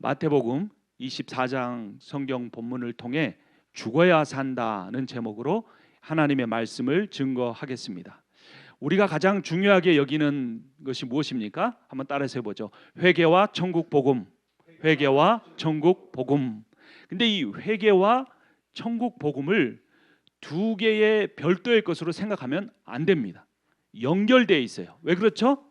마태복음 24장 성경 본문을 통해 죽어야 산다는 제목으로 하나님의 말씀을 증거하겠습니다. 우리가 가장 중요하게 여기는 것이 무엇입니까? 한번 따라서 해보죠. 회개와 천국 복음, 회개와 천국 복음. 근데 이 회개와 천국 복음을 두 개의 별도의 것으로 생각하면 안 됩니다. 연결되어 있어요. 왜 그렇죠?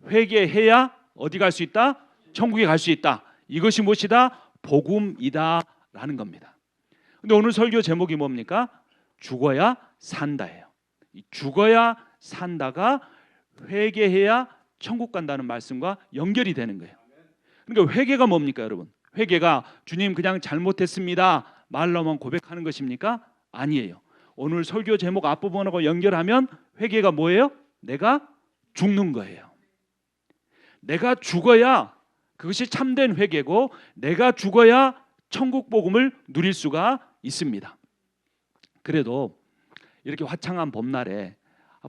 회개해야 어디 갈 수 있다? 천국에 갈 수 있다. 이것이 무엇이다? 복음이다 라는 겁니다. 근데 오늘 설교 제목이 뭡니까? 죽어야 산다예요. 죽어야 산다가 회개해야 천국 간다는 말씀과 연결이 되는 거예요. 그러니까 회개가 뭡니까, 여러분? 회개가 주님 그냥 잘못했습니다 말로만 고백하는 것입니까? 아니에요. 오늘 설교 제목 앞부분하고 연결하면 회개가 뭐예요? 내가 죽는 거예요. 내가 죽어야 그것이 참된 회개고, 내가 죽어야 천국 복음을 누릴 수가 있습니다. 그래도 이렇게 화창한 봄날에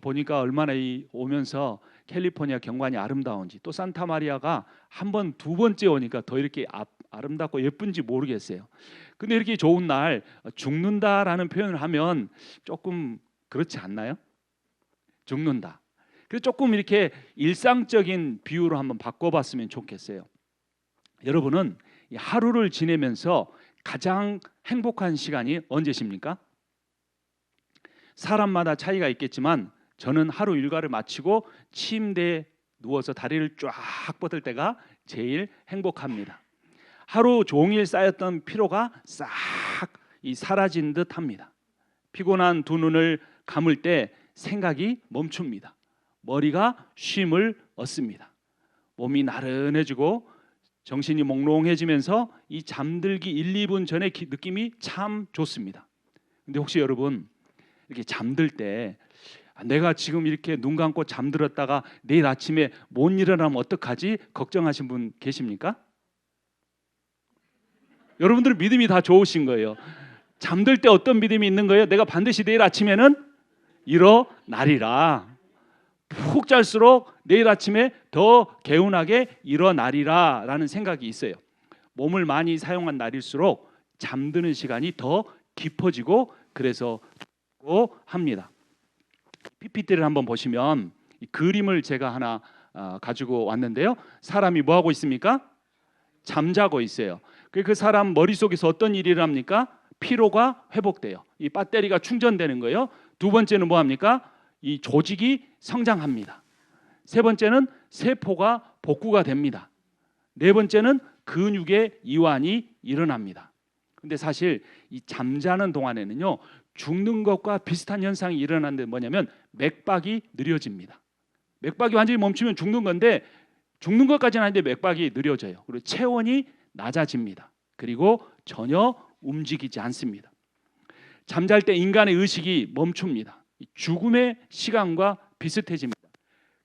보니까 얼마나 오면서 캘리포니아 경관이 아름다운지, 또 산타마리아가 한 번, 두 번째 오니까 더 이렇게 아름답고 예쁜지 모르겠어요. 근데 이렇게 좋은 날 죽는다라는 표현을 하면 조금 그렇지 않나요? 죽는다. 그래서 조금 이렇게 일상적인 비유로 한번 바꿔봤으면 좋겠어요. 여러분은 하루를 지내면서 가장 행복한 시간이 언제십니까? 사람마다 차이가 있겠지만 저는 하루 일과를 마치고 침대에 누워서 다리를 쫙 뻗을 때가 제일 행복합니다. 하루 종일 쌓였던 피로가 싹 사라진 듯 합니다. 피곤한 두 눈을 감을 때 생각이 멈춥니다. 머리가 쉼을 얻습니다. 몸이 나른해지고 정신이 몽롱해지면서 이 잠들기 1, 2분 전의 느낌이 참 좋습니다. 근데 혹시 여러분 이렇게 잠들 때 내가 지금 이렇게 눈 감고 잠들었다가 내일 아침에 못 일어나면 어떡하지? 걱정하신 분 계십니까? 여러분들 믿음이 다 좋으신 거예요. 잠들 때 어떤 믿음이 있는 거예요? 내가 반드시 내일 아침에는 일어나리라. 푹 잘수록 내일 아침에 더 개운하게 일어나리라 라는 생각이 있어요. 몸을 많이 사용한 날일수록 잠드는 시간이 더 깊어지고 그래서 합니다. PPT를 한번 보시면 이 그림을 제가 하나 가지고 왔는데요. 사람이 뭐 하고 있습니까? 잠자고 있어요. 그 사람 머릿속에서 어떤 일이 일어납니까? 피로가 회복돼요. 이 배터리가 충전되는 거예요. 두 번째는 뭐 합니까? 이 조직이 성장합니다. 세 번째는 세포가 복구가 됩니다. 네 번째는 근육의 이완이 일어납니다. 근데 사실 이 잠자는 동안에는요, 죽는 것과 비슷한 현상이 일어나는데 뭐냐면 맥박이 느려집니다. 맥박이 완전히 멈추면 죽는 건데, 죽는 것까지는 아닌데 맥박이 느려져요. 그리고 체온이 낮아집니다. 그리고 전혀 움직이지 않습니다. 잠잘 때 인간의 의식이 멈춥니다. 죽음의 시간과 비슷해집니다.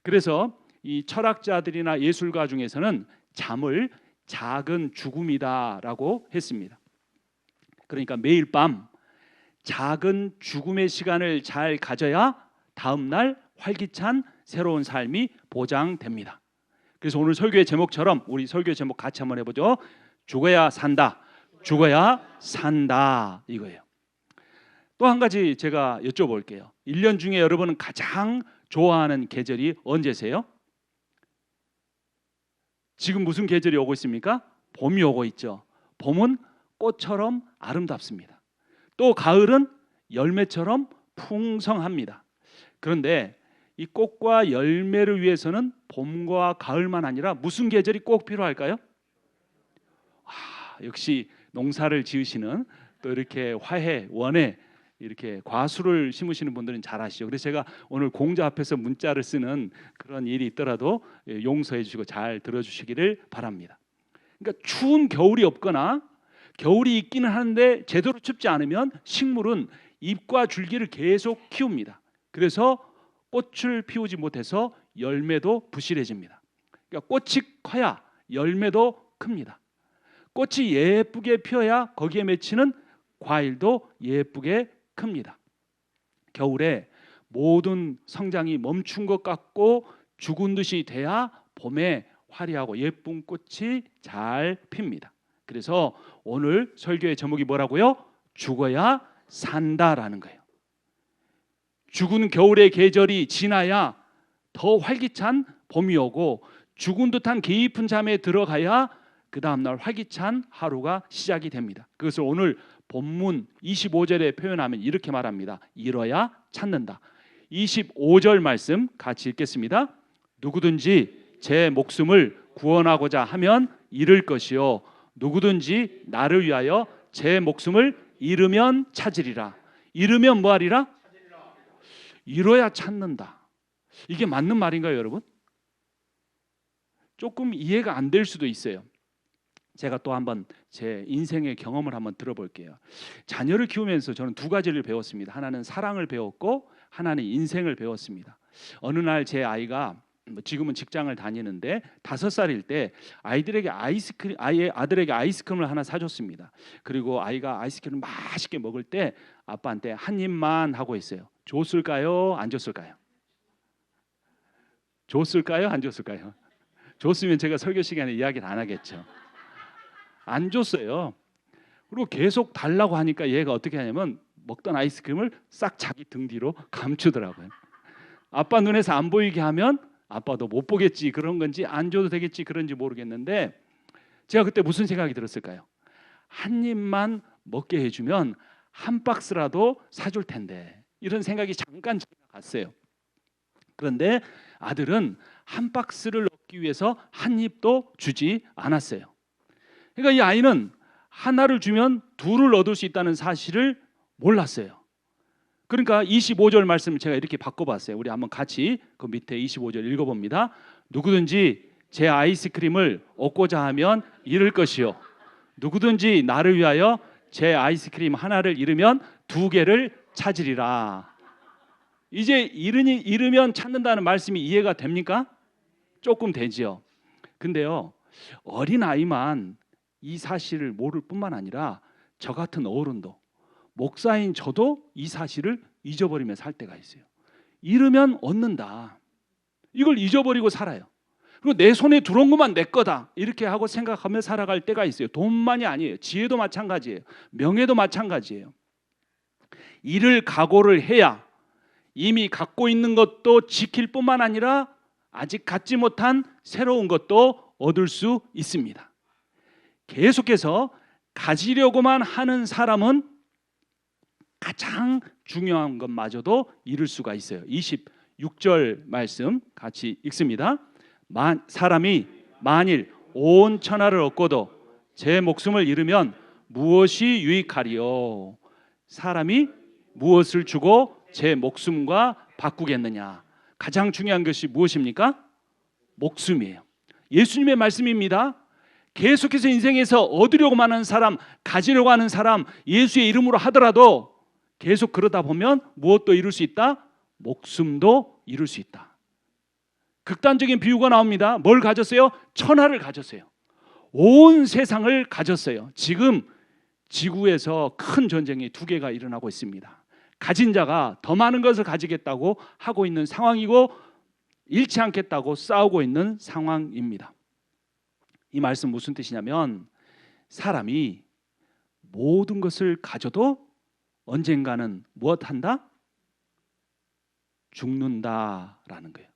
그래서 이 철학자들이나 예술가 중에서는 잠을 작은 죽음이다라고 했습니다. 그러니까 매일 밤 작은 죽음의 시간을 잘 가져야 다음 날 활기찬 새로운 삶이 보장됩니다. 그래서 오늘 설교의 제목처럼 우리 설교의 제목 같이 한번 해보죠. 죽어야 산다. 죽어야 산다 이거예요. 또 한 가지 제가 여쭤볼게요. 1년 중에 여러분은 가장 좋아하는 계절이 언제세요? 지금 무슨 계절이 오고 있습니까? 봄이 오고 있죠. 봄은 꽃처럼 아름답습니다. 또 가을은 열매처럼 풍성합니다. 그런데 이 꽃과 열매를 위해서는 봄과 가을만 아니라 무슨 계절이 꼭 필요할까요? 역시 농사를 지으시는 또 이렇게 화해, 원해 이렇게 과수를 심으시는 분들은 잘 아시죠. 그래서 제가 오늘 공자 앞에서 문자를 쓰는 그런 일이 있더라도 용서해 주시고 잘 들어주시기를 바랍니다. 그러니까 추운 겨울이 없거나 겨울이 있기는 하는데 제대로 춥지 않으면 식물은 잎과 줄기를 계속 키웁니다. 그래서 꽃을 피우지 못해서 열매도 부실해집니다. 그러니까 꽃이 커야 열매도 큽니다. 꽃이 예쁘게 피어야 거기에 맺히는 과일도 예쁘게 큽니다. 겨울에 모든 성장이 멈춘 것 같고 죽은 듯이 돼야 봄에 화려하고 예쁜 꽃이 잘 핍니다. 그래서 오늘 설교의 제목이 뭐라고요? 죽어야 산다라는 거예요. 죽은 겨울의 계절이 지나야 더 활기찬 봄이 오고 죽은 듯한 깊은 잠에 들어가야 그 다음날 활기찬 하루가 시작이 됩니다. 그것을 오늘 본문 25절에 표현하면 이렇게 말합니다. 잃어야 찾는다. 25절 말씀 같이 읽겠습니다. 누구든지 제 목숨을 구원하고자 하면 잃을 것이요 누구든지 나를 위하여 제 목숨을 잃으면 찾으리라. 잃으면 뭐하리라? 잃어야 찾는다. 이게 맞는 말인가요, 여러분? 조금 이해가 안 될 수도 있어요. 제가 또 한번 제 인생의 경험을 한번 들어볼게요. 자녀를 키우면서 저는 두 가지를 배웠습니다. 하나는 사랑을 배웠고 하나는 인생을 배웠습니다. 어느 날 제 아이가 지금은 직장을 다니는데 5살일 때 아들에게 아이스크림을 하나 사줬습니다. 그리고 아이가 아이스크림을 맛있게 먹을 때 아빠한테 한 입만 하고 있어요. 줬을까요? 안 줬을까요? 줬을까요? 안 줬을까요? 줬으면 제가 설교 시간에 이야기를 안 하겠죠. 안 줬어요. 그리고 계속 달라고 하니까 얘가 어떻게 하냐면 먹던 아이스크림을 싹 자기 등 뒤로 감추더라고요. 아빠 눈에서 안 보이게 하면 아빠도 못 보겠지 그런 건지 안 줘도 되겠지 그런지 모르겠는데 제가 그때 무슨 생각이 들었을까요? 한 입만 먹게 해주면 한 박스라도 사줄 텐데 이런 생각이 잠깐 지나갔어요. 그런데 아들은 한 박스를 얻기 위해서 한 입도 주지 않았어요. 그러니까 이 아이는 하나를 주면 둘을 얻을 수 있다는 사실을 몰랐어요. 그러니까 25절 말씀을 제가 이렇게 바꿔봤어요. 우리 한번 같이 그 밑에 25절 읽어봅니다. 누구든지 제 아이스크림을 얻고자 하면 잃을 것이요 누구든지 나를 위하여 제 아이스크림 하나를 잃으면 2개를 찾으리라. 이제 잃으면 찾는다는 말씀이 이해가 됩니까? 조금 되지요. 근데요 어린아이만 이 사실을 모를 뿐만 아니라 저 같은 어른도 목사인 저도 이 사실을 잊어버리며 살 때가 있어요. 잃으면 얻는다. 이걸 잊어버리고 살아요. 그리고 내 손에 들어온 것만 내 거다 이렇게 하고 생각하며 살아갈 때가 있어요. 돈만이 아니에요. 지혜도 마찬가지예요. 명예도 마찬가지예요. 이를 각오를 해야 이미 갖고 있는 것도 지킬 뿐만 아니라 아직 갖지 못한 새로운 것도 얻을 수 있습니다. 계속해서 가지려고만 하는 사람은 가장 중요한 것마저도 잃을 수가 있어요. 26절 말씀 같이 읽습니다. 사람이 만일 온 천하를 얻고도 제 목숨을 잃으면 무엇이 유익하리요? 사람이 무엇을 주고 제 목숨과 바꾸겠느냐? 가장 중요한 것이 무엇입니까? 목숨이에요. 예수님의 말씀입니다. 계속해서 인생에서 얻으려고 하는 사람, 가지려고 하는 사람, 예수의 이름으로 하더라도 계속 그러다 보면 무엇도 이룰 수 있다? 목숨도 이룰 수 있다. 극단적인 비유가 나옵니다. 뭘 가졌어요? 천하를 가졌어요. 온 세상을 가졌어요. 지금 지구에서 큰 전쟁이 2개가 일어나고 있습니다. 가진 자가 더 많은 것을 가지겠다고 하고 있는 상황이고 잃지 않겠다고 싸우고 있는 상황입니다. 이 말씀 무슨 뜻이냐면 사람이 모든 것을 가져도 언젠가는 무엇한다? 죽는다라는 거예요.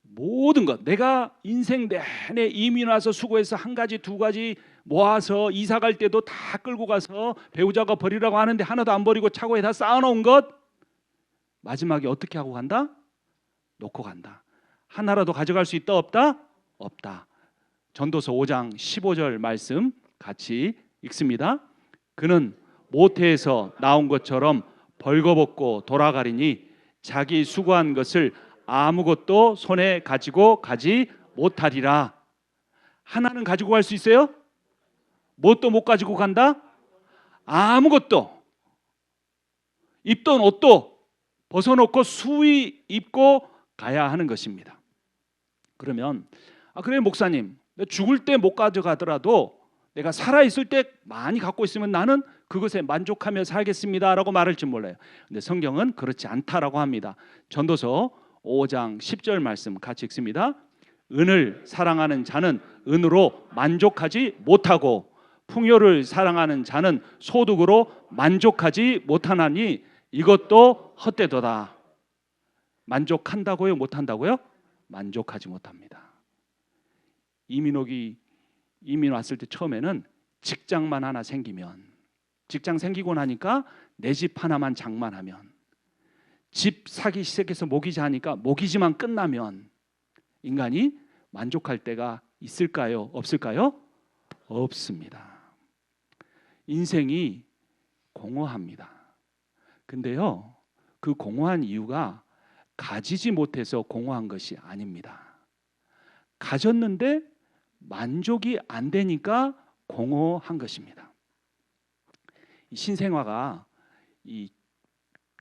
모든 것, 내가 인생 내내 이민 와서 수고해서 1가지 2가지 모아서 이사 갈 때도 다 끌고 가서 배우자가 버리라고 하는데 하나도 안 버리고 차고에 다 쌓아놓은 것 마지막에 어떻게 하고 간다? 놓고 간다. 하나라도 가져갈 수 있다 없다? 없다. 전도서 5장 15절 말씀 같이 읽습니다. 그는 모태에서 나온 것처럼 벌거벗고 돌아가리니 자기 수고한 것을 아무것도 손에 가지고 가지 못하리라. 하나는 가지고 갈 수 있어요? 뭣도 못 가지고 간다? 아무것도. 입던 옷도 벗어놓고 수의 입고 가야 하는 것입니다. 그러면 그래 목사님, 죽을 때 못 가져가더라도 내가 살아있을 때 많이 갖고 있으면 나는 그것에 만족하며 살겠습니다 라고 말할지 몰라요. 근데 성경은 그렇지 않다라고 합니다. 전도서 5장 10절 말씀 같이 읽습니다. 은을 사랑하는 자는 은으로 만족하지 못하고 풍요를 사랑하는 자는 소득으로 만족하지 못하나니 이것도 헛되도다. 만족한다고요? 못한다고요? 만족하지 못합니다. 이민 왔을 때 처음에는 직장만 하나 생기면, 직장 생기고 나니까 내 집 하나만 장만하면, 집 사기 시작해서 모기지 하니까 모기지만 끝나면 인간이 만족할 때가 있을까요? 없을까요? 없습니다. 인생이 공허합니다. 근데요, 그 공허한 이유가 가지지 못해서 공허한 것이 아닙니다. 가졌는데 만족이 안 되니까 공허한 것입니다. 이 신생아가 이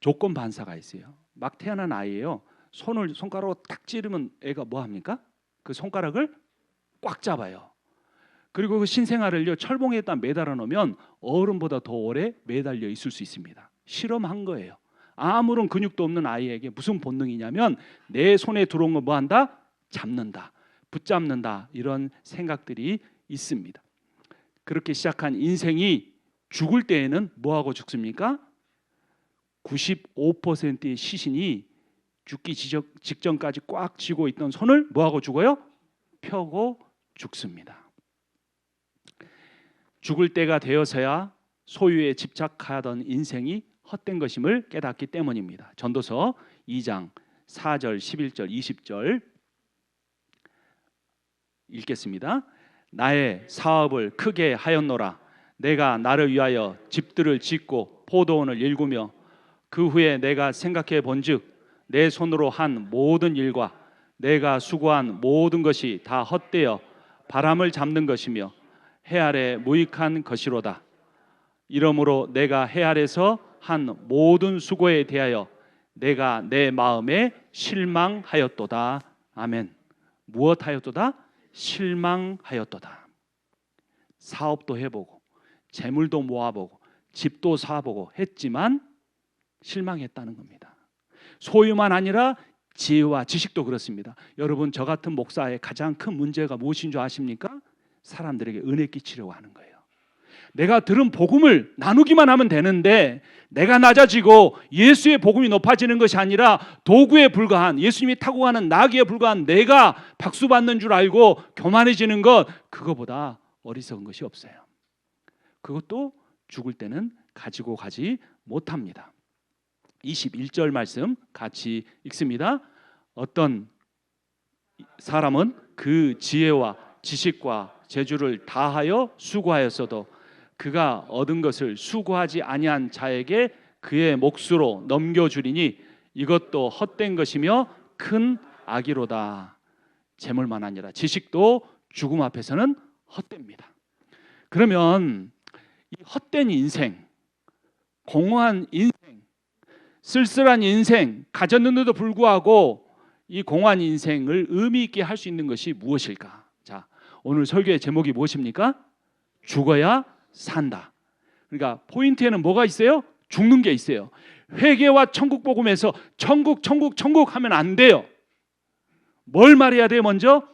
조건 반사가 있어요. 막 태어난 아이예요. 손가락으로 딱 찌르면 애가 뭐 합니까? 그 손가락을 꽉 잡아요. 그리고 그 신생아를요, 철봉에다 매달아 놓으면 어른보다 더 오래 매달려 있을 수 있습니다. 실험한 거예요. 아무런 근육도 없는 아이에게 무슨 본능이냐면 내 손에 들어온 거 뭐 한다? 잡는다, 붙잡는다, 이런 생각들이 있습니다. 그렇게 시작한 인생이 죽을 때에는 뭐하고 죽습니까? 95%의 시신이 죽기 직전까지 꽉 쥐고 있던 손을 뭐하고 죽어요? 펴고 죽습니다. 죽을 때가 되어서야 소유에 집착하던 인생이 헛된 것임을 깨닫기 때문입니다. 전도서 2장 4절, 11절, 20절 읽겠습니다. 나의 사업을 크게 하였노라. 내가 나를 위하여 집들을 짓고 포도원을 일구며 그 후에 내가 생각해 본즉 내 손으로 한 모든 일과 내가 수고한 모든 것이 다 헛되어 바람을 잡는 것이며 해 아래 무익한 것이로다. 이러므로 내가 해 아래서 한 모든 수고에 대하여 내가 내 마음에 실망하였도다. 아멘. 무엇하였도다? 실망하였도다. 사업도 해보고 재물도 모아보고 집도 사보고 했지만 실망했다는 겁니다. 소유만 아니라 지혜와 지식도 그렇습니다. 여러분, 저 같은 목사의 가장 큰 문제가 무엇인 줄 아십니까? 사람들에게 은혜 끼치려고 하는 거예요. 내가 들은 복음을 나누기만 하면 되는데 내가 낮아지고 예수의 복음이 높아지는 것이 아니라 도구에 불과한, 예수님이 타고 가는 나귀에 불과한 내가 박수 받는 줄 알고 교만해지는 것, 그거보다 어리석은 것이 없어요. 그것도 죽을 때는 가지고 가지 못합니다. 21절 말씀 같이 읽습니다. 어떤 사람은 그 지혜와 지식과 재주를 다하여 수고하였어도 그가 얻은 것을 수고하지 아니한 자에게 그의 몫으로 넘겨주리니 이것도 헛된 것이며 큰 악이로다. 재물만 아니라 지식도 죽음 앞에서는 헛됩니다. 그러면 이 헛된 인생, 공허한 인생, 쓸쓸한 인생 가졌는데도 불구하고 이 공허한 인생을 의미 있게 할 수 있는 것이 무엇일까? 자, 오늘 설교의 제목이 무엇입니까? 죽어야 산다. 그러니까 포인트에는 뭐가 있어요? 죽는 게 있어요. 회개와 천국 복음에서 천국 하면 안 돼요. 뭘 말해야 돼요? 먼저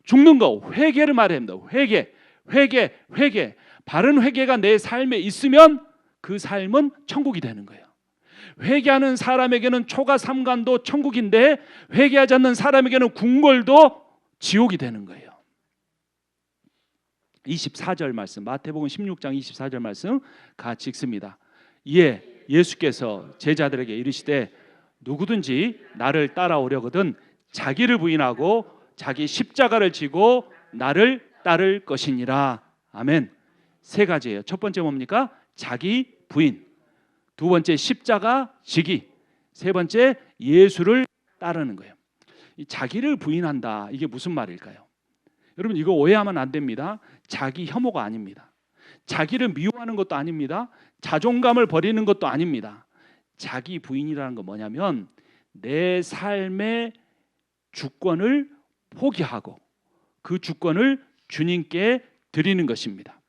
죽는 거, 회개를 말해야 합니다. 회개. 바른 회개가 내 삶에 있으면 그 삶은 천국이 되는 거예요. 회개하는 사람에게는 초가 삼간도 천국인데 회개하지 않는 사람에게는 궁궐도 지옥이 되는 거예요. 24절 말씀, 마태복음 16장 24절 말씀 같이 읽습니다. 이에 예수께서 제자들에게 이르시되 누구든지 나를 따라오려거든 자기를 부인하고 자기 십자가를 지고 나를 따를 것이니라. 아멘. 세 가지예요. 첫 번째 뭡니까? 자기 부인. 두 번째 십자가 지기. 세 번째 예수를 따르는 거예요. 이 자기를 부인한다, 이게 무슨 말일까요? 여러분, 이거 오해하면 안 됩니다. 자기 혐오가 아닙니다. 자기를 미워하는 것도 아닙니다. 자존감을 버리는 것도 아닙니다. 자기 부인이라는 건 뭐냐면 내 삶의 주권을 포기하고 그 주권을 주님께 드리는 것입니다.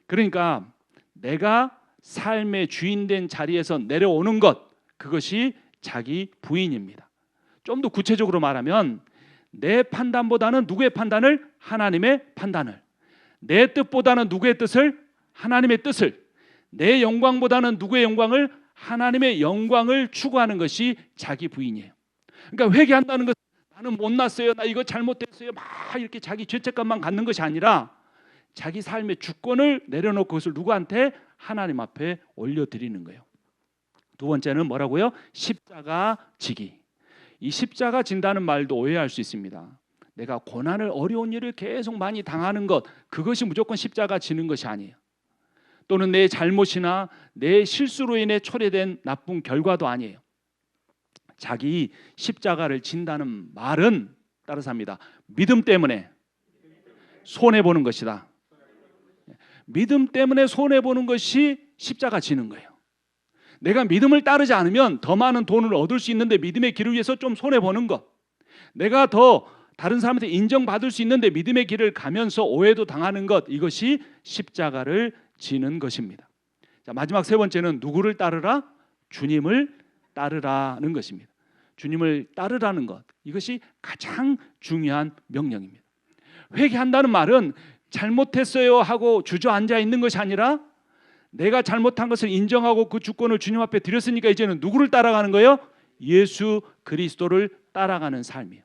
그러니까 내가 삶의 주인된 자리에서 내려오는 것, 그것이 자기 부인입니다. 좀 더 구체적으로 말하면 내 판단보다는 누구의 판단을? 하나님의 판단을. 내 뜻보다는 누구의 뜻을? 하나님의 뜻을. 내 영광보다는 누구의 영광을? 하나님의 영광을 추구하는 것이 자기 부인이에요. 그러니까 회개한다는 것은 나는 못났어요, 나 이거 잘못했어요, 막 이렇게 자기 죄책감만 갖는 것이 아니라 자기 삶의 주권을 내려놓고 그것을 누구한테? 하나님 앞에 올려드리는 거예요. 두 번째는 뭐라고요? 십자가 지기. 이 십자가 진다는 말도 오해할 수 있습니다. 내가 고난을, 어려운 일을 계속 많이 당하는 것, 그것이 무조건 십자가 지는 것이 아니에요. 또는 내 잘못이나 내 실수로 인해 초래된 나쁜 결과도 아니에요. 자기 십자가를 진다는 말은 따라서 합니다. 믿음 때문에 손해보는 것이다. 믿음 때문에 손해보는 것이 십자가 지는 거예요. 내가 믿음을 따르지 않으면 더 많은 돈을 얻을 수 있는데 믿음의 길을 위해서 좀 손해보는 것, 내가 더 다른 사람한테 인정받을 수 있는데 믿음의 길을 가면서 오해도 당하는 것, 이것이 십자가를 지는 것입니다. 자, 마지막 세 번째는 누구를 따르라? 주님을 따르라는 것입니다. 주님을 따르라는 것, 이것이 가장 중요한 명령입니다. 회개한다는 말은 잘못했어요 하고 주저앉아 있는 것이 아니라 내가 잘못한 것을 인정하고 그 주권을 주님 앞에 드렸으니까 이제는 누구를 따라가는 거예요? 예수 그리스도를 따라가는 삶이에요.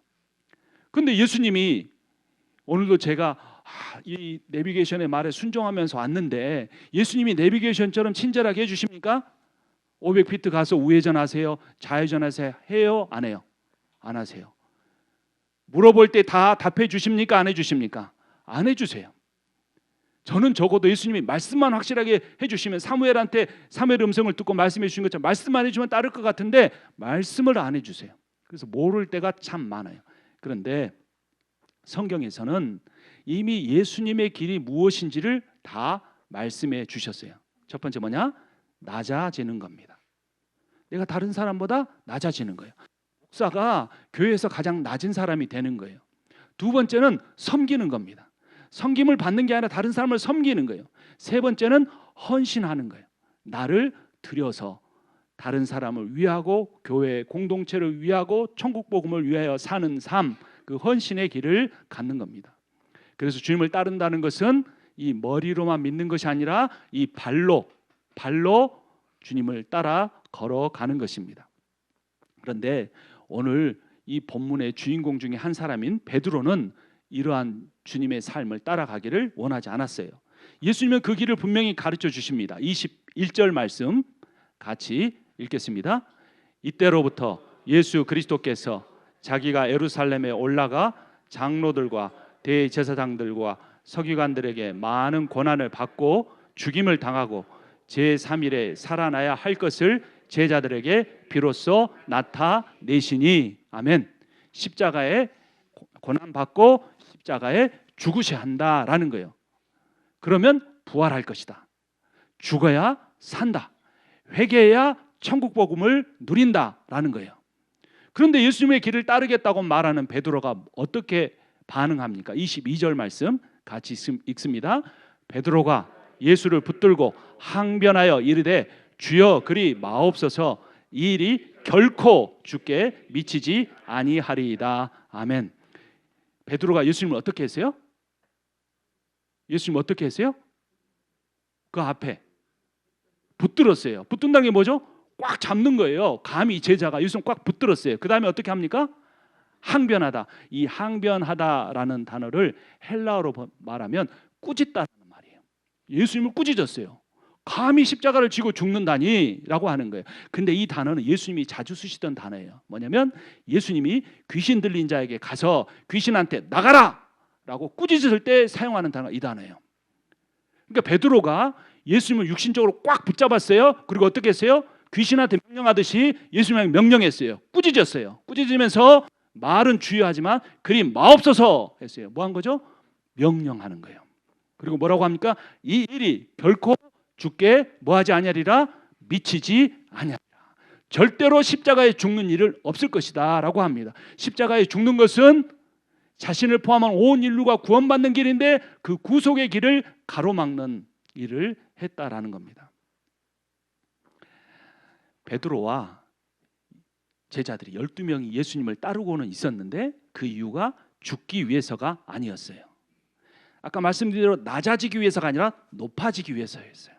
근데 예수님이, 오늘도 제가 이 내비게이션의 말에 순종하면서 왔는데 예수님이 내비게이션처럼 친절하게 해주십니까? 500피트 가서 우회전하세요, 좌회전하세요 해요? 안 해요? 안 하세요. 물어볼 때 다 답해 주십니까? 안 해주십니까? 안 해주세요. 저는 적어도 예수님이 말씀만 확실하게 해주시면, 사무엘한테 사무엘 음성을 듣고 말씀해 주신 것처럼 말씀만 해주면 따를 것 같은데 말씀을 안 해주세요. 그래서 모를 때가 참 많아요. 그런데 성경에서는 이미 예수님의 길이 무엇인지를 다 말씀해 주셨어요. 첫 번째 뭐냐? 낮아지는 겁니다. 내가 다른 사람보다 낮아지는 거예요. 목사가 교회에서 가장 낮은 사람이 되는 거예요. 두 번째는 섬기는 겁니다. 섬김을 받는 게 아니라 다른 사람을 섬기는 거예요. 세 번째는 헌신하는 거예요. 나를 들여서 다른 사람을 위하고 교회 공동체를 위하고 천국 복음을 위하여 사는 삶, 그 헌신의 길을 갖는 겁니다. 그래서 주님을 따른다는 것은 이 머리로만 믿는 것이 아니라 이 발로 주님을 따라 걸어가는 것입니다. 그런데 오늘 이 본문의 주인공 중에 한 사람인 베드로는 이러한 주님의 삶을 따라가기를 원하지 않았어요. 예수님은 그 길을 분명히 가르쳐 주십니다. 21절 말씀 같이 읽겠습니다. 이때로부터 예수 그리스도께서 자기가 예루살렘에 올라가 장로들과 대제사장들과 서기관들에게 많은 고난을 받고 죽임을 당하고 제3일에 살아나야 할 것을 제자들에게 비로소 나타내시니. 아멘. 십자가에 고난받고 십자가에 죽으셔야 한다라는 거예요. 그러면 부활할 것이다. 죽어야 산다. 회개해야 천국 복음을 누린다라는 거예요. 그런데 예수님의 길을 따르겠다고 말하는 베드로가 어떻게 반응합니까? 22절 말씀 같이 읽습니다. 베드로가 예수를 붙들고 항변하여 이르되 주여 그리 마옵소서, 이 일이 결코 주께 미치지 아니하리이다. 아멘. 베드로가 예수님을 어떻게 했어요? 예수님 어떻게 했어요? 그 앞에 붙들었어요. 붙든다는 게 뭐죠? 꽉 잡는 거예요. 감히 제자가 예수님 꽉 붙들었어요. 그 다음에 어떻게 합니까? 항변하다. 이 항변하다라는 단어를 헬라어로 말하면 꾸짖다라는 말이에요. 예수님을 꾸짖었어요. 감히 십자가를 지고 죽는다니 라고 하는 거예요. 근데 이 단어는 예수님이 자주 쓰시던 단어예요. 뭐냐면 예수님이 귀신 들린 자에게 가서 귀신한테 나가라 라고 꾸짖을 때 사용하는 단어가 이 단어예요. 그러니까 베드로가 예수님을 육신적으로 꽉 붙잡았어요. 그리고 어떻게 했어요? 귀신한테 명령하듯이 예수님에게 명령했어요. 꾸짖었어요. 꾸짖으면서 말은 주의하지만 그리 마옵소서 했어요. 뭐 한 거죠? 명령하는 거예요. 그리고 뭐라고 합니까? 이 일이 결코 주께 뭐하지 아니하리라, 미치지 아니하리라. 절대로 십자가에 죽는 일은 없을 것이다 라고 합니다. 십자가에 죽는 것은 자신을 포함한 온 인류가 구원받는 길인데 그 구속의 길을 가로막는 일을 했다라는 겁니다. 베드로와 제자들이 12명이 예수님을 따르고는 있었는데 그 이유가 죽기 위해서가 아니었어요. 아까 말씀드린 대로 낮아지기 위해서가 아니라 높아지기 위해서였어요.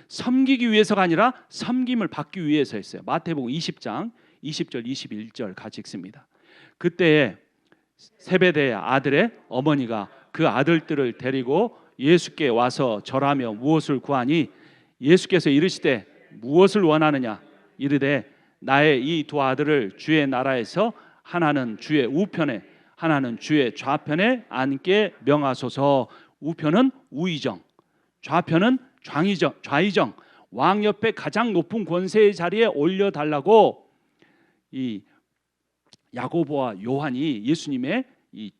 섬기기 위해서가 아니라 섬김을 받기 위해서였어요. 마태복음 20장 20절 21절 같이 읽습니다. 그때에 세베대의 아들의 어머니가 그 아들들을 데리고 예수께 와서 절하며 무엇을 구하니 예수께서 이르시되 무엇을 원하느냐 이르되 나의 이 두 아들을 주의 나라에서 하나는 주의 우편에 하나는 주의 좌편에 앉게 명하소서. 우편은 우의정, 좌편은 좌의정, 왕 옆에 가장 높은 권세의 자리에 올려달라고 이 야고보와 요한이 예수님의 이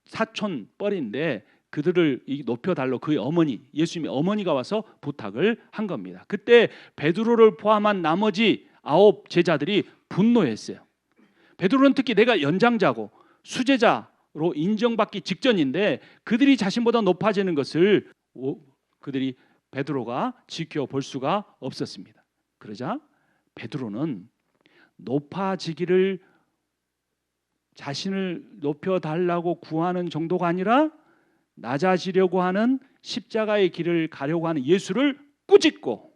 사촌 뻘인데 그들을 높여달라고 그의 어머니, 예수님의 어머니가 와서 부탁을 한 겁니다. 그때 베드로를 포함한 나머지 9 제자들이 분노했어요. 베드로는 특히 내가 연장자고 수제자로 인정받기 직전인데 그들이 자신보다 높아지는 것을 그들이 베드로가 지켜볼 수가 없었습니다. 그러자 베드로는 높아지기를 자신을 높여달라고 구하는 정도가 아니라 낮아지려고 하는 십자가의 길을 가려고 하는 예수를 꾸짖고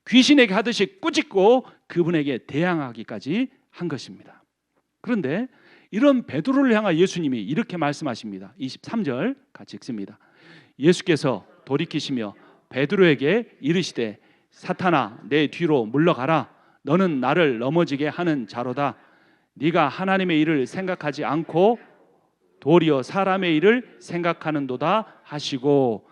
귀신에게 하듯이 꾸짖고 그분에게 대항하기까지 한 것입니다. 그런데 이런 베드로를 향한 예수님이 이렇게 말씀하십니다. 23절 같이 읽습니다. 예수께서 돌이키시며 베드로에게 이르시되 사탄아 내 뒤로 물러가라. 너는 나를 넘어지게 하는 자로다. 네가 하나님의 일을 생각하지 않고 도리어 사람의 일을 생각하는도다 하시고.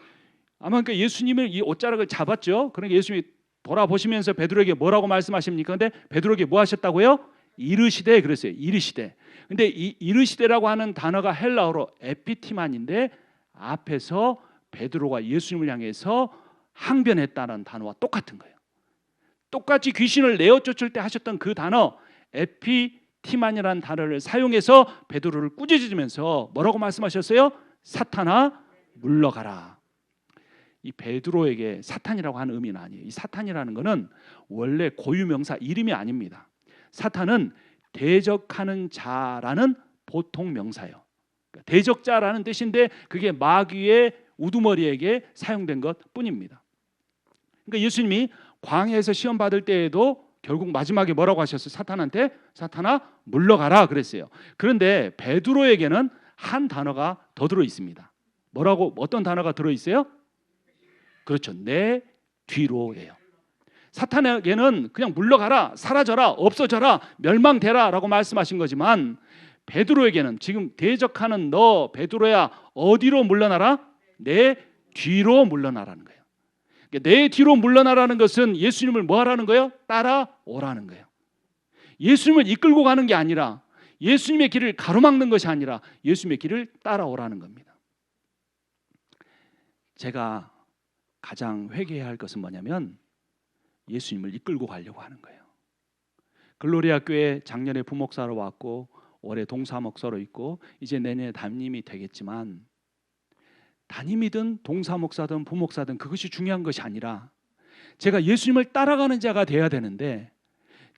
아마 그러니까 예수님을 이 옷자락을 잡았죠. 그러니까 예수님이 돌아보시면서 베드로에게 뭐라고 말씀하십니까? 근데 베드로에게 뭐 하셨다고요? 이르시되 그랬어요. 이르시되. 근데 이 이르시되라고 하는 단어가 헬라어로 에피티만인데 앞에서 베드로가 예수님을 향해서 항변했다는 단어와 똑같은 거예요. 똑같이 귀신을 내어 쫓을 때 하셨던 그 단어 에피티만이라는 단어를 사용해서 베드로를 꾸짖으면서 뭐라고 말씀하셨어요? 사탄아 물러가라. 이 베드로에게 사탄이라고 하는 의미는 아니에요. 이 사탄이라는 것은 원래 고유명사 이름이 아닙니다. 사탄은 대적하는 자라는 보통 명사예요. 대적자라는 뜻인데 그게 마귀의 우두머리에게 사용된 것뿐입니다. 그러니까 예수님이 광야에서 시험 받을 때에도 결국 마지막에 뭐라고 하셨어요? 사탄한테 사탄아 물러가라 그랬어요. 그런데 베드로에게는 한 단어가 더 들어 있습니다. 뭐라고 어떤 단어가 들어 있어요? 그렇죠. 내 뒤로예요. 사탄에게는 그냥 물러가라, 사라져라, 없어져라, 멸망되라 라고 말씀하신 거지만 베드로에게는 지금 대적하는 너 베드로야 어디로 물러나라? 내 뒤로 물러나라는 거예요. 내 뒤로 물러나라는 것은 예수님을 뭐 하라는 거예요? 따라오라는 거예요. 예수님을 이끌고 가는 게 아니라 예수님의 길을 가로막는 것이 아니라 예수님의 길을 따라오라는 겁니다. 제가 가장 회개해야 할 것은 뭐냐면 예수님을 이끌고 가려고 하는 거예요. 글로리아 교회 작년에 부목사로 왔고 올해 동사목사로 있고 이제 내년에 담임이 되겠지만 담임이든 동사목사든 부목사든 그것이 중요한 것이 아니라 제가 예수님을 따라가는 자가 되어야 되는데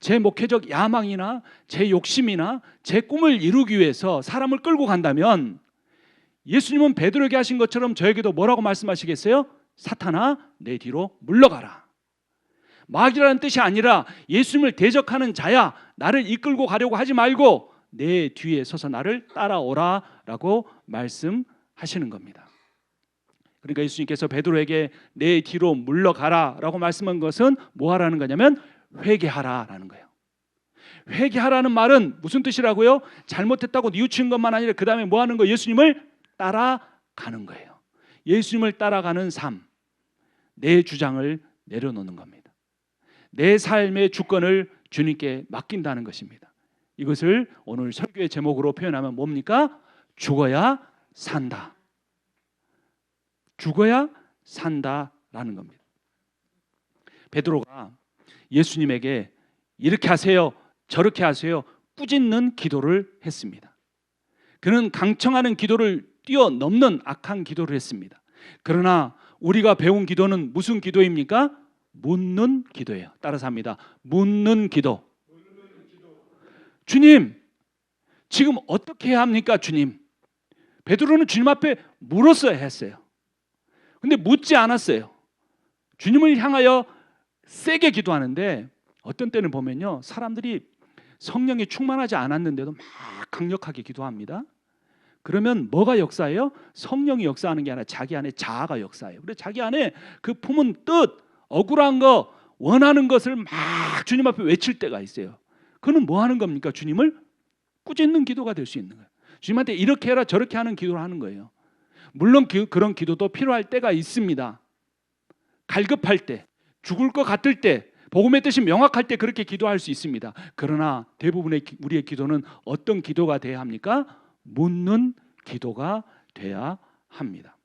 제 목회적 야망이나 제 욕심이나 제 꿈을 이루기 위해서 사람을 끌고 간다면 예수님은 베드로에게 하신 것처럼 저에게도 뭐라고 말씀하시겠어요? 사탄아 내 뒤로 물러가라. 마귀라는 뜻이 아니라 예수님을 대적하는 자야 나를 이끌고 가려고 하지 말고 내 뒤에 서서 나를 따라오라 라고 말씀하시는 겁니다. 그러니까 예수님께서 베드로에게 내 뒤로 물러가라 라고 말씀한 것은 뭐 하라는 거냐면 회개하라 라는 거예요. 회개하라는 말은 무슨 뜻이라고요? 잘못했다고 뉘우치는 것만 아니라 그 다음에 뭐 하는 거예요? 예수님을 따라가는 거예요. 예수님을 따라가는 삶, 내 주장을 내려놓는 겁니다. 내 삶의 주권을 주님께 맡긴다는 것입니다. 이것을 오늘 설교의 제목으로 표현하면 뭡니까? 죽어야 산다. 죽어야 산다라는 겁니다. 베드로가 예수님에게 이렇게 하세요, 저렇게 하세요 꾸짖는 기도를 했습니다. 그는 강청하는 기도를 뛰어넘는 악한 기도를 했습니다. 그러나 우리가 배운 기도는 무슨 기도입니까? 묻는 기도예요. 따라서 합니다. 묻는 기도. 주님, 지금 어떻게 해야 합니까? 주님, 베드로는 주님 앞에 물었어야 했어요. 근데 묻지 않았어요. 주님을 향하여 세게 기도하는데 어떤 때는 보면요, 사람들이 성령이 충만하지 않았는데도 막 강력하게 기도합니다. 그러면 뭐가 역사예요? 성령이 역사하는 게 아니라 자기 안에 자아가 역사예요. 그래서 자기 안에 그 품은 뜻, 억울한 거, 원하는 것을 막 주님 앞에 외칠 때가 있어요. 그는 뭐 하는 겁니까? 주님을 꾸짖는 기도가 될 수 있는 거예요. 주님한테 이렇게 해라 저렇게 하는 기도를 하는 거예요. 물론 그런 기도도 필요할 때가 있습니다. 갈급할 때, 죽을 것 같을 때, 복음의 뜻이 명확할 때 그렇게 기도할 수 있습니다. 그러나 대부분의 우리의 기도는 어떤 기도가 돼야 합니까? 묻는 기도가 돼야 합니다.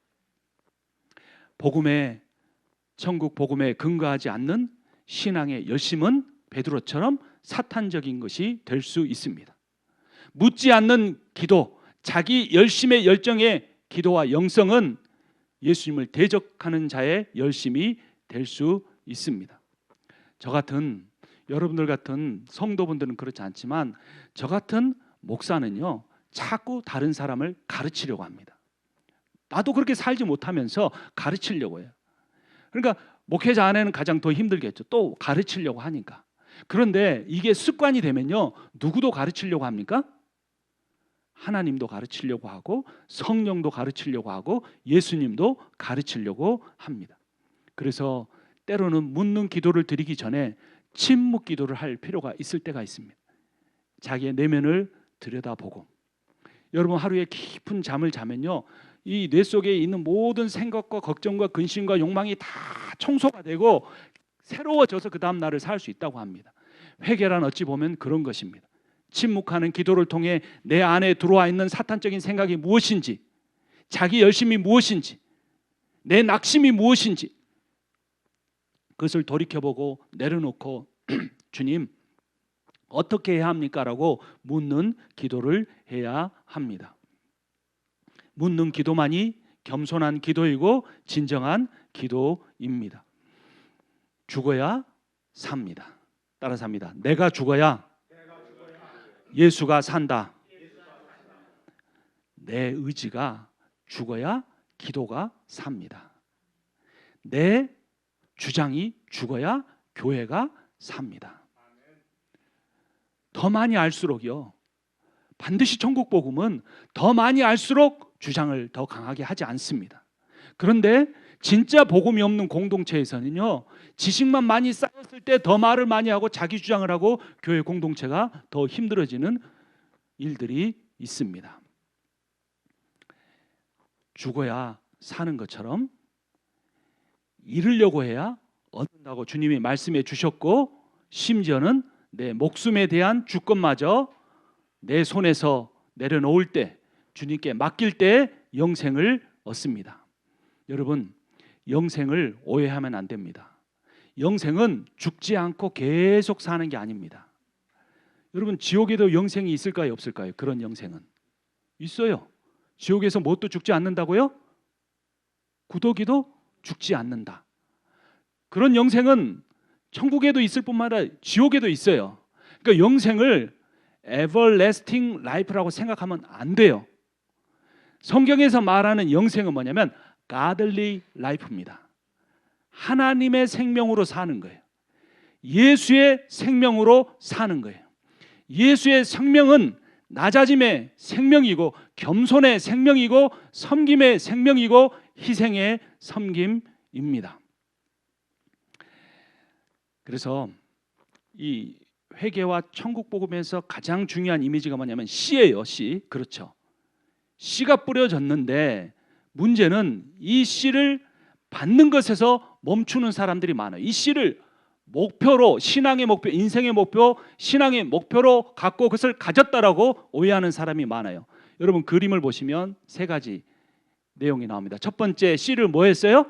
복음에, 천국 복음에 근거하지 않는 신앙의 열심은 베드로처럼 사탄적인 것이 될 수 있습니다. 묻지 않는 기도, 자기 열심의 열정의 기도와 영성은 예수님을 대적하는 자의 열심이 될 수 있습니다. 저 같은, 여러분들 같은 성도분들은 그렇지 않지만 저 같은 목사는요, 자꾸 다른 사람을 가르치려고 합니다. 나도 그렇게 살지 못하면서 가르치려고 해요. 그러니까 목회자 안에는 가장 더 힘들겠죠. 또 가르치려고 하니까. 그런데 이게 습관이 되면요, 누구도 가르치려고 합니까? 하나님도 가르치려고 하고 성령도 가르치려고 하고 예수님도 가르치려고 합니다. 그래서 때로는 묻는 기도를 드리기 전에 침묵 기도를 할 필요가 있을 때가 있습니다. 자기의 내면을 들여다보고, 여러분 하루에 깊은 잠을 자면요, 이 뇌 속에 있는 모든 생각과 걱정과 근심과 욕망이 다 청소가 되고 새로워져서 그 다음 날을 살 수 있다고 합니다. 회개란 어찌 보면 그런 것입니다. 침묵하는 기도를 통해 내 안에 들어와 있는 사탄적인 생각이 무엇인지, 자기 열심이 무엇인지, 내 낙심이 무엇인지 그것을 돌이켜보고 내려놓고 주님 어떻게 해야 합니까? 라고 묻는 기도를 해야 합니다. 묻는 기도만이 겸손한 기도이고 진정한 기도입니다. 죽어야 삽니다. 따라서 합니다. 내가 죽어야 예수가 산다. 내 의지가 죽어야 기도가 삽니다. 내 주장이 죽어야 교회가 삽니다. 더 많이 알수록요, 반드시 천국 복음은 더 많이 알수록 주장을 더 강하게 하지 않습니다. 그런데 진짜 복음이 없는 공동체에서는요, 지식만 많이 쌓였을 때 더 말을 많이 하고 자기 주장을 하고 교회 공동체가 더 힘들어지는 일들이 있습니다. 죽어야 사는 것처럼 잃으려고 해야 얻는다고 주님이 말씀해 주셨고, 심지어는 내 목숨에 대한 주권마저 내 손에서 내려놓을 때, 주님께 맡길 때 영생을 얻습니다. 여러분, 영생을 오해하면 안 됩니다. 영생은 죽지 않고 계속 사는 게 아닙니다. 여러분, 지옥에도 영생이 있을까요, 없을까요? 그런 영생은 있어요. 지옥에서 뭣도 죽지 않는다고요? 구더기도 죽지 않는다. 그런 영생은 천국에도 있을 뿐만 아니라 지옥에도 있어요. 그러니까 영생을 everlasting life라고 생각하면 안 돼요. 성경에서 말하는 영생은 뭐냐면 godly life입니다. 하나님의 생명으로 사는 거예요. 예수의 생명으로 사는 거예요. 예수의 생명은 낮아짐의 생명이고 겸손의 생명이고 섬김의 생명이고 희생의 섬김입니다. 그래서 이 회개와 천국 복음에서 가장 중요한 이미지가 뭐냐면 씨예요. 씨. 그렇죠. 씨가 뿌려졌는데 문제는 이 씨를 받는 것에서 멈추는 사람들이 많아요. 이 씨를 목표로, 신앙의 목표, 인생의 목표, 신앙의 목표로 갖고 그것을 가졌다라고 오해하는 사람이 많아요. 여러분 그림을 보시면 세 가지 내용이 나옵니다. 첫 번째, 씨를 뭐 했어요?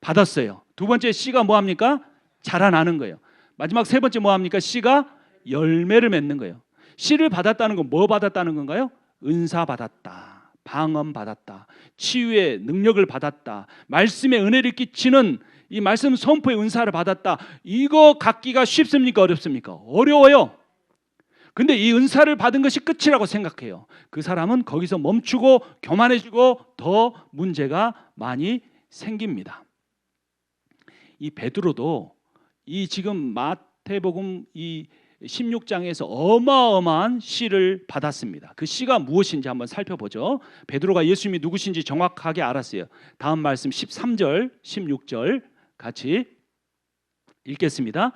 받았어요. 두 번째, 씨가 뭐 합니까? 자라나는 거예요. 마지막 세 번째 뭐 합니까? 씨가 열매를 맺는 거예요. 씨를 받았다는 건 뭐 받았다는 건가요? 은사 받았다, 방언 받았다, 치유의 능력을 받았다, 말씀의 은혜를 끼치는 이 말씀 선포의 은사를 받았다. 이거 갖기가 쉽습니까? 어렵습니까? 어려워요. 근데 이 은사를 받은 것이 끝이라고 생각해요. 그 사람은 거기서 멈추고 교만해지고 더 문제가 많이 생깁니다. 이 베드로도 이 지금 마태복음 이 16장에서 어마어마한 시를 받았습니다. 그 시가 무엇인지 한번 살펴보죠. 베드로가 예수님이 누구신지 정확하게 알았어요. 다음 말씀 13절, 16절 같이 읽겠습니다.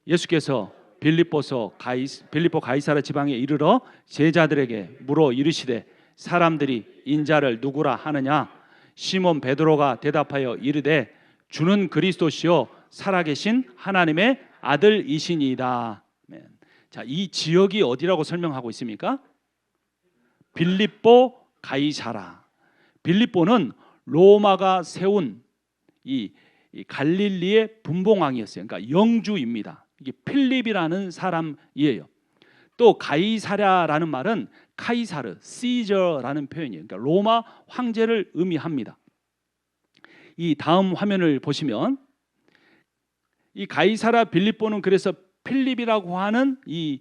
예수께서 빌립보 가이사랴 지방에 이르러 제자들에게 물어 이르시되 사람들이 인자를 누구라 하느냐? 시몬 베드로가 대답하여 이르되 주는 그리스도시요 살아계신 하나님의 아들이시니이다. 자, 이 지역이 어디라고 설명하고 있습니까? 빌립보 가이사랴. 빌립보는 로마가 세운 이 갈릴리의 분봉왕이었어요. 그러니까 영주입니다. 이게 필립이라는 사람이에요. 또 가이사랴라는 말은 카이사르, 시저라는 표현이에요. 그러니까 로마 황제를 의미합니다. 이 다음 화면을 보시면 이 가이사랴 빌립보는 그래서 필립이라고 하는 이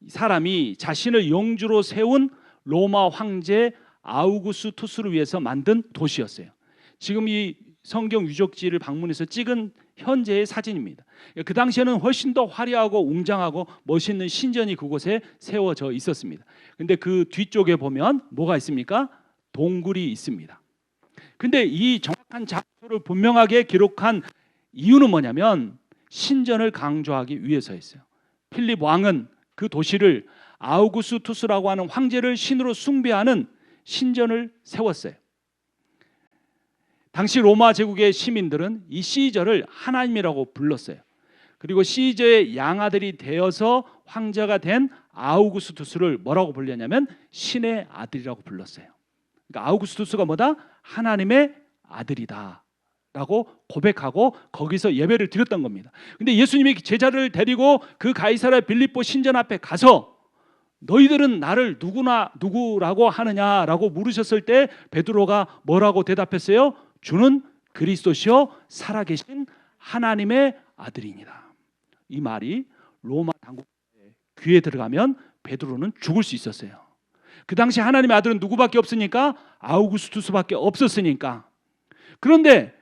사람이 자신을 영주로 세운 로마 황제 아우구스투스를 위해서 만든 도시였어요. 지금 이 성경 유적지를 방문해서 찍은 현재의 사진입니다. 그 당시에는 훨씬 더 화려하고 웅장하고 멋있는 신전이 그곳에 세워져 있었습니다. 근데 그 뒤쪽에 보면 뭐가 있습니까? 동굴이 있습니다. 근데 이 정확한 장소를 분명하게 기록한 이유는 뭐냐면 신전을 강조하기 위해서였어요. 필립 왕은 그 도시를 아우구스투스라고 하는 황제를 신으로 숭배하는 신전을 세웠어요. 당시 로마 제국의 시민들은 이 시저를 하나님이라고 불렀어요. 그리고 시저의 양아들이 되어서 황제가 된 아우구스투스를 뭐라고 불렸냐면 신의 아들이라고 불렀어요. 그러니까 아우구스투스가 뭐다? 하나님의 아들이다 라고 고백하고 거기서 예배를 드렸던 겁니다. 근데 예수님이 제자를 데리고 그 가이사랴 빌립보 신전 앞에 가서 너희들은 나를 누구라고 하느냐라고 물으셨을 때 베드로가 뭐라고 대답했어요? 주는 그리스도시요 살아계신 하나님의 아들이니라. 이 말이 로마 당국의 귀에 들어가면 베드로는 죽을 수 있었어요. 그 당시 하나님의 아들은 누구밖에 없으니까 아우구스투스밖에 없었으니까. 그런데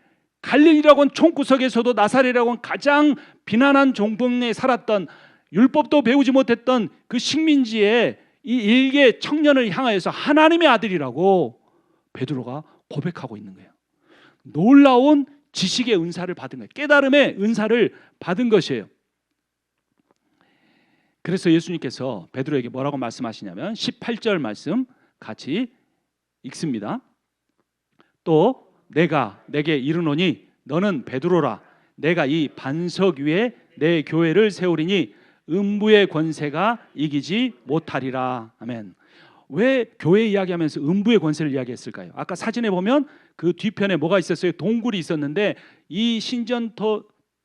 갈릴리라고 하는 총구석에서도 나사렛이라고 하는 가장 비난한 종북내에 살았던 율법도 배우지 못했던 그 식민지의 이 일개 청년을 향하여서 하나님의 아들이라고 베드로가 고백하고 있는 거예요. 놀라운 지식의 은사를 받은 거예요. 깨달음의 은사를 받은 것이에요. 그래서 예수님께서 베드로에게 뭐라고 말씀하시냐면 18절 말씀 같이 읽습니다. 또 내가 내게 이르노니 너는 베드로라. 내가 이 반석 위에 내 교회를 세우리니 음부의 권세가 이기지 못하리라. 아멘. 왜 교회 이야기하면서 음부의 권세를 이야기했을까요? 아까 사진에 보면 그 뒤편에 뭐가 있었어요? 동굴이 있었는데 이 신전터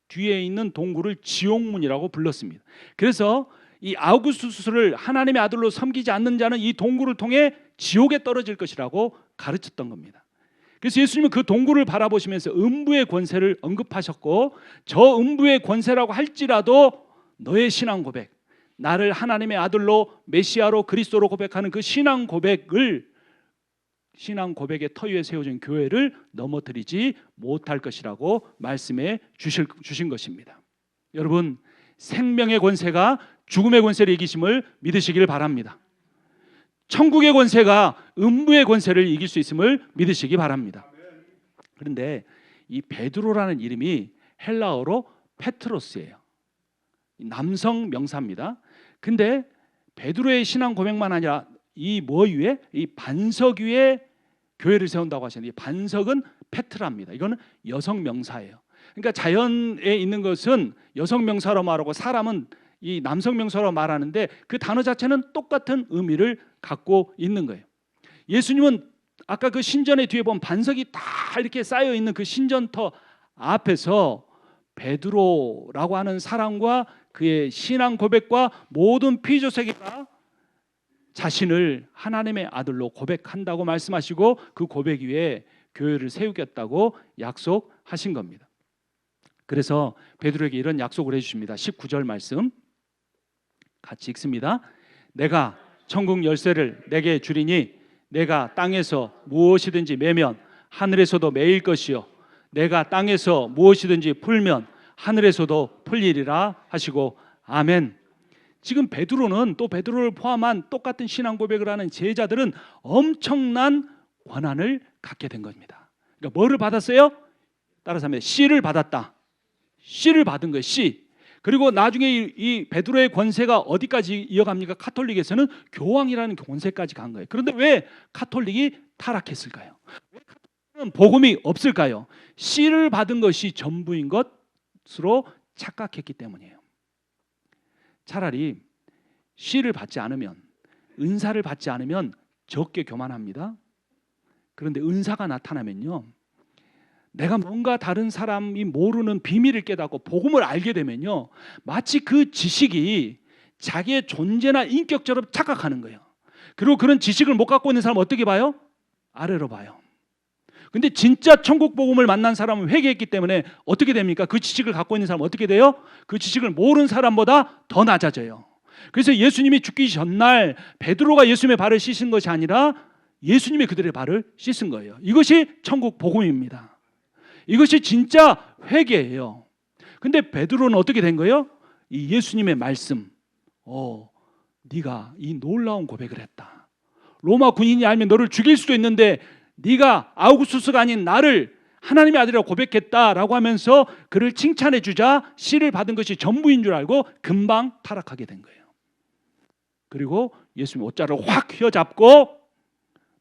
뒤에 있는 동굴을 지옥문이라고 불렀습니다. 그래서 이 아우구스투스를 하나님의 아들로 섬기지 않는 자는 이 동굴을 통해 지옥에 떨어질 것이라고 가르쳤던 겁니다. 그래서 예수님은 그 동굴을 바라보시면서 음부의 권세를 언급하셨고 저 음부의 권세라고 할지라도 너의 신앙 고백, 나를 하나님의 아들로 메시아로 그리스도로 고백하는 그 신앙 고백의 터 위에 세워진 교회를 넘어뜨리지 못할 것이라고 말씀해 주신 것입니다. 여러분, 생명의 권세가 죽음의 권세를 이기심을 믿으시길 바랍니다. 천국의 권세가 음부의 권세를 이길 수 있음을 믿으시기 바랍니다. 그런데 이 베드로라는 이름이 헬라어로 페트로스예요. 남성 명사입니다. 근데 베드로의 신앙 고백만 아니라 이 뭐 위에? 이 반석 위에 교회를 세운다고 하셨는데 이 반석은 페트라입니다. 이거는 여성 명사예요. 그러니까 자연에 있는 것은 여성 명사로 말하고 사람은 이 남성 명사로 말하는데 그 단어 자체는 똑같은 의미를 갖고 있는 거예요. 예수님은 아까 그 신전의 뒤에 보면 반석이 다 이렇게 쌓여 있는 그 신전터 앞에서 베드로라고 하는 사람과 그의 신앙 고백과 모든 피조세계가 자신을 하나님의 아들로 고백한다고 말씀하시고 그 고백 위에 교회를 세우겠다고 약속하신 겁니다. 그래서 베드로에게 이런 약속을 해주십니다. 19절 말씀 같이 읽습니다. 내가 천국 열쇠를 내게 주리니 내가 땅에서 무엇이든지 매면 하늘에서도 매일 것이요 내가 땅에서 무엇이든지 풀면 하늘에서도 풀리리라 하시고 아멘. 지금 베드로는 또 베드로를 포함한 똑같은 신앙 고백을 하는 제자들은 엄청난 권한을 갖게 된 겁니다. 그러니까 뭐를 받았어요? 따라서 하면 씨를 받았다. 씨를 받은 거예요. 씨. 그리고 나중에 이 베드로의 권세가 어디까지 이어갑니까? 카톨릭에서는 교황이라는 권세까지 간 거예요. 그런데 왜 카톨릭이 타락했을까요? 왜 카톨릭은 복음이 없을까요? 씨를 받은 것이 전부인 것으로 착각했기 때문이에요. 차라리 씨를 받지 않으면, 은사를 받지 않으면 적게 교만합니다. 그런데 은사가 나타나면요, 내가 뭔가 다른 사람이 모르는 비밀을 깨닫고 복음을 알게 되면요, 마치 그 지식이 자기의 존재나 인격처럼 착각하는 거예요. 그리고 그런 지식을 못 갖고 있는 사람은 어떻게 봐요? 아래로 봐요. 근데 진짜 천국 복음을 만난 사람은 회개했기 때문에 어떻게 됩니까? 그 지식을 갖고 있는 사람은 어떻게 돼요? 그 지식을 모르는 사람보다 더 낮아져요. 그래서 예수님이 죽기 전날 베드로가 예수님의 발을 씻은 것이 아니라 예수님이 그들의 발을 씻은 거예요. 이것이 천국 복음입니다. 이것이 진짜 회개예요. 근데 베드로는 어떻게 된 거예요? 이 예수님의 말씀, 네가 이 놀라운 고백을 했다. 로마 군인이 알면 너를 죽일 수도 있는데 네가 아우구스투스가 아닌 나를 하나님의 아들이라고 고백했다라고 하면서 그를 칭찬해 주자 씨를 받은 것이 전부인 줄 알고 금방 타락하게 된 거예요. 그리고 예수님 옷자를 확 휘어잡고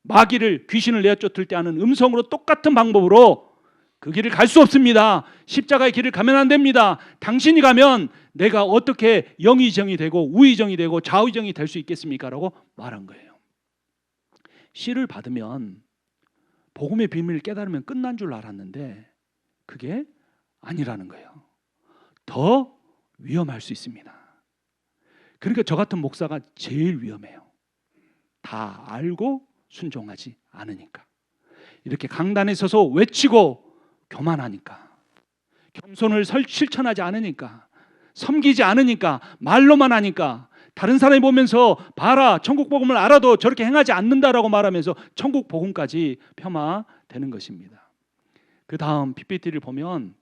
마귀를, 귀신을 내어쫓을 때 하는 음성으로 똑같은 방법으로 그 길을 갈 수 없습니다. 십자가의 길을 가면 안 됩니다. 당신이 가면 내가 어떻게 영의정이 되고 우의정이 되고 좌의정이 될 수 있겠습니까? 라고 말한 거예요. 씨를 받으면, 복음의 비밀을 깨달으면 끝난 줄 알았는데 그게 아니라는 거예요. 더 위험할 수 있습니다. 그러니까 저 같은 목사가 제일 위험해요. 다 알고 순종하지 않으니까. 이렇게 강단에 서서 외치고 교만하니까, 겸손을 실천하지 않으니까, 섬기지 않으니까, 말로만 하니까, 다른 사람이 보면서 봐라, 천국 복음을 알아도 저렇게 행하지 않는다라고 말하면서 천국 복음까지 폄하되는 것입니다. 그 다음 PPT를 보면,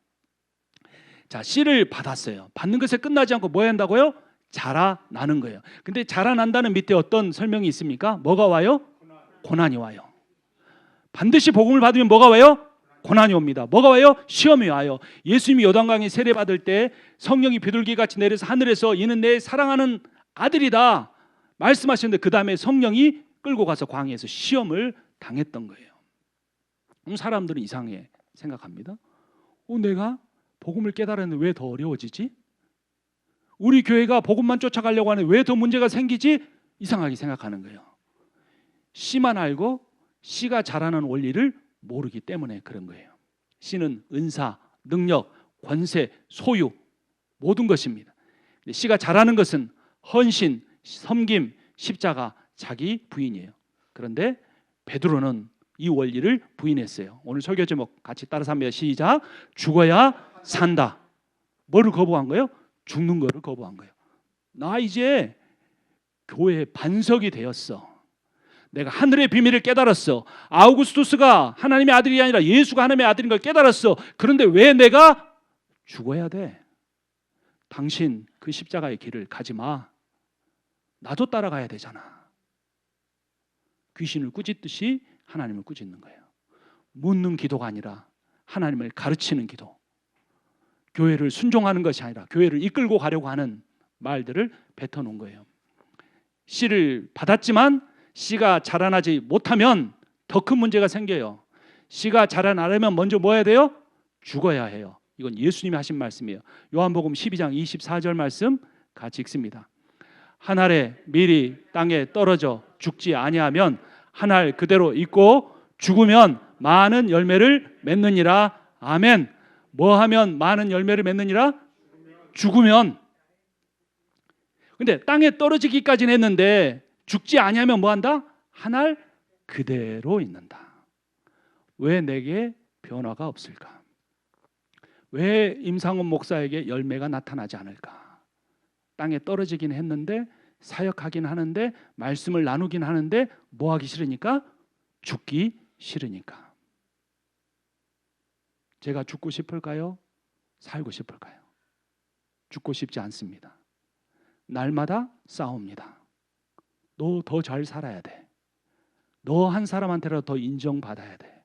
자, 씨를 받았어요. 받는 것에 끝나지 않고 뭐 해야 한다고요? 자라나는 거예요. 근데 자라난다는 밑에 어떤 설명이 있습니까? 뭐가 와요? 고난이 와요. 반드시 복음을 받으면 뭐가 와요? 고난이 옵니다. 뭐가 와요? 시험이 와요. 예수님이 요단강에 세례받을 때 성령이 비둘기같이 내려서 하늘에서 이는 내 사랑하는 아들이다 말씀하셨는데 그 다음에 성령이 끌고 가서 광야에서 시험을 당했던 거예요. 그럼 사람들은 이상해 생각합니다. 내가 복음을 깨달았는데 왜 더 어려워지지? 우리 교회가 복음만 쫓아가려고 하는데 왜 더 문제가 생기지? 이상하게 생각하는 거예요. 씨만 알고 씨가 자라는 원리를 모르기 때문에 그런 거예요. 씨는 은사, 능력, 권세, 소유 모든 것입니다. 씨가 자라는 것은 헌신, 섬김, 십자가, 자기 부인이에요. 그런데 베드로는 이 원리를 부인했어요. 오늘 설교 제목 같이 따라서 합니다. 시작. 죽어야 산다. 뭐를 거부한 거예요? 죽는 거를 거부한 거예요. 나 이제 교회의 반석이 되었어. 내가 하늘의 비밀을 깨달았어. 아우구스투스가 하나님의 아들이 아니라 예수가 하나님의 아들인 걸 깨달았어. 그런데 왜 내가 죽어야 돼? 당신 그 십자가의 길을 가지 마. 나도 따라가야 되잖아. 귀신을 꾸짖듯이 하나님을 꾸짖는 거예요. 묻는 기도가 아니라 하나님을 가르치는 기도. 교회를 순종하는 것이 아니라 교회를 이끌고 가려고 하는 말들을 뱉어놓은 거예요. 씨를 받았지만 씨가 자라나지 못하면 더 큰 문제가 생겨요. 씨가 자라나려면 먼저 뭐 해야 돼요? 죽어야 해요. 이건 예수님이 하신 말씀이에요. 요한복음 12장 24절 말씀 같이 읽습니다. 한 알의 밀이 땅에 떨어져 죽지 아니하면 한 알 그대로 있고 죽으면 많은 열매를 맺느니라. 아멘. 뭐 하면 많은 열매를 맺느니라? 죽으면. 근데 땅에 떨어지기까지는 했는데 죽지 아니하면 뭐 한다? 한 알 그대로 있는다. 왜 내게 변화가 없을까? 왜 임상훈 목사에게 열매가 나타나지 않을까? 땅에 떨어지긴 했는데 사역하긴 하는데, 말씀을 나누긴 하는데 뭐 하기 싫으니까? 죽기 싫으니까. 제가 죽고 싶을까요? 살고 싶을까요? 죽고 싶지 않습니다. 날마다 싸웁니다. 너 더 잘 살아야 돼. 너 한 사람한테라도 더 인정받아야 돼.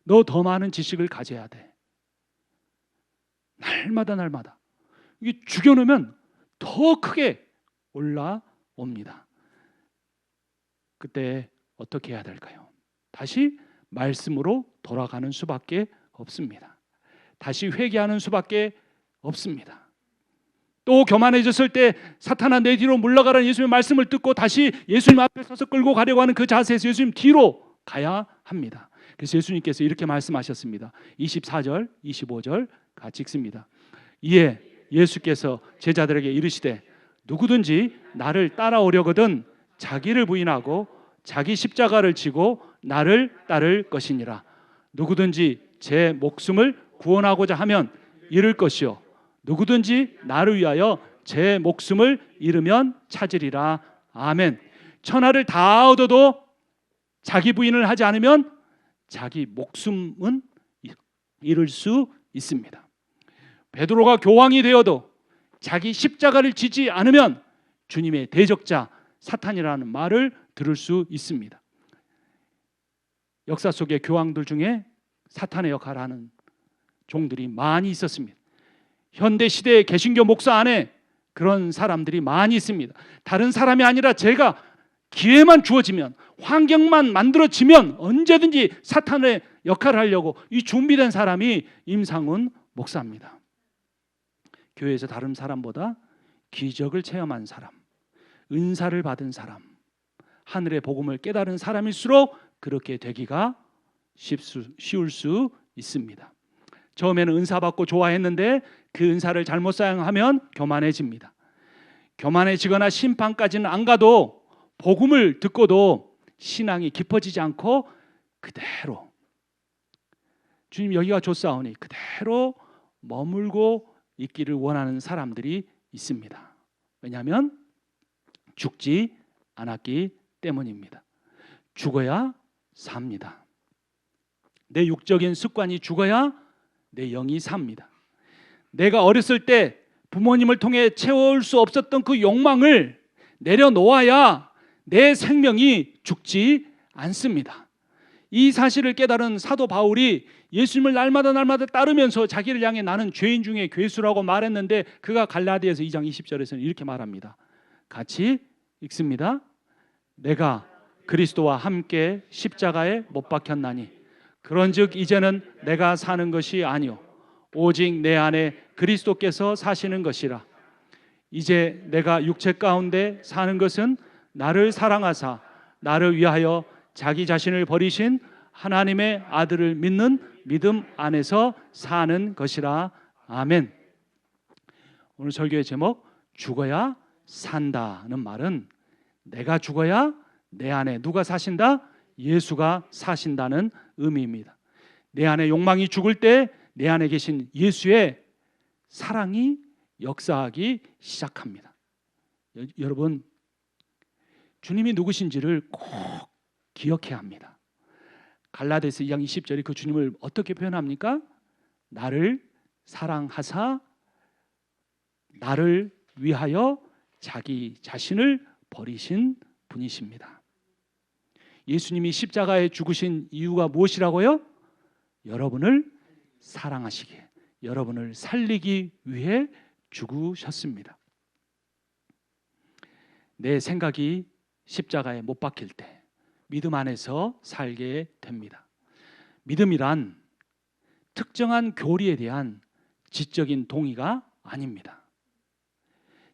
너 더 많은 지식을 가져야 돼. 날마다 이게 죽여놓으면 더 크게 올라옵니다. 그때 어떻게 해야 될까요? 다시 말씀으로 돌아가는 수밖에 없습니다. 다시 회개하는 수밖에 없습니다. 또 교만해졌을 때 사탄아 내 뒤로 물러가라는 예수님의 말씀을 듣고 다시 예수님 앞에 서서 끌고 가려고 하는 그 자세에서 예수님 뒤로 가야 합니다. 그래서 예수님께서 이렇게 말씀하셨습니다. 24절, 25절 같이 읽습니다. 이에 예수께서 제자들에게 이르시되 누구든지 나를 따라오려거든 자기를 부인하고 자기 십자가를 지고 나를 따를 것이니라. 누구든지 제 목숨을 구원하고자 하면 잃을 것이요 누구든지 나를 위하여 제 목숨을 잃으면 찾으리라. 아멘. 천하를 다 얻어도 자기 부인을 하지 않으면 자기 목숨은 잃을 수 있습니다. 베드로가 교황이 되어도 자기 십자가를 지지 않으면 주님의 대적자 사탄이라는 말을 들을 수 있습니다. 역사 속의 교황들 중에 사탄의 역할을 하는 종들이 많이 있었습니다. 현대 시대의 개신교 목사 안에 그런 사람들이 많이 있습니다. 다른 사람이 아니라 제가 기회만 주어지면, 환경만 만들어지면 언제든지 사탄의 역할을 하려고 이 준비된 사람이 임상훈 목사입니다. 교회에서 다른 사람보다 기적을 체험한 사람, 은사를 받은 사람, 하늘의 복음을 깨달은 사람일수록 그렇게 되기가 쉬울 수 있습니다. 처음에는 은사 받고 좋아했는데 그 은사를 잘못 사용하면 교만해집니다. 교만해지거나 심판까지는 안 가도 복음을 듣고도 신앙이 깊어지지 않고 그대로 주님 여기가 좋사오니 그대로 머물고 있기를 원하는 사람들이 있습니다. 왜냐하면 죽지 않았기 때문입니다. 죽어야 삽니다. 내 육적인 습관이 죽어야 내 영이 삽니다. 내가 어렸을 때 부모님을 통해 채울 수 없었던 그 욕망을 내려놓아야 내 생명이 죽지 않습니다. 이 사실을 깨달은 사도 바울이 예수님을 날마다 따르면서 자기를 향해 나는 죄인 중에 괴수라고 말했는데 그가 갈라디아서 2장 20절에서는 이렇게 말합니다. 같이 읽습니다. 내가 그리스도와 함께 십자가에 못 박혔나니 그런즉 이제는 내가 사는 것이 아니요 오직 내 안에 그리스도께서 사시는 것이라. 이제 내가 육체 가운데 사는 것은 나를 사랑하사 나를 위하여 자기 자신을 버리신 하나님의 아들을 믿는 믿음 안에서 사는 것이라. 아멘. 오늘 설교의 제목 죽어야 산다는 말은 내가 죽어야 내 안에 누가 사신다? 예수가 사신다는 의미입니다. 내 안에 욕망이 죽을 때 내 안에 계신 예수의 사랑이 역사하기 시작합니다. 여러분 주님이 누구신지를 꼭 기억해야 합니다. 갈라디아서 2장 20절이 그 주님을 어떻게 표현합니까? 나를 사랑하사 나를 위하여 자기 자신을 버리신 분이십니다. 예수님이 십자가에 죽으신 이유가 무엇이라고요? 여러분을 사랑하시기에, 여러분을 살리기 위해 죽으셨습니다. 내 생각이 십자가에 못 박힐 때 믿음 안에서 살게 됩니다. 믿음이란 특정한 교리에 대한 지적인 동의가 아닙니다.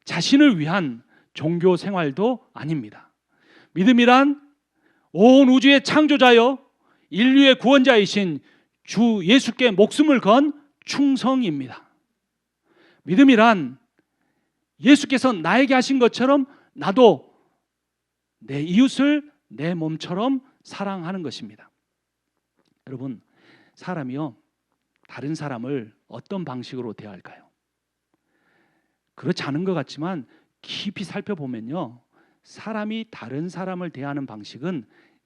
자신을 위한 종교 생활도 아닙니다. 믿음이란 온 우주의 창조자여 인류의 구원자이신 주 예수께 목숨을 건 충성입니다. 믿음이란 예수께서 나에게 하신 것처럼 나도 내 이웃을 내 몸처럼 사랑하는 것입니다. 여러분, 사람이요 다른 사람을 어떤 방식으로 대할까요? 그렇지 않은 것 같지만 깊이 살펴보면요, 사람이 다른 사람을 대하는 방식은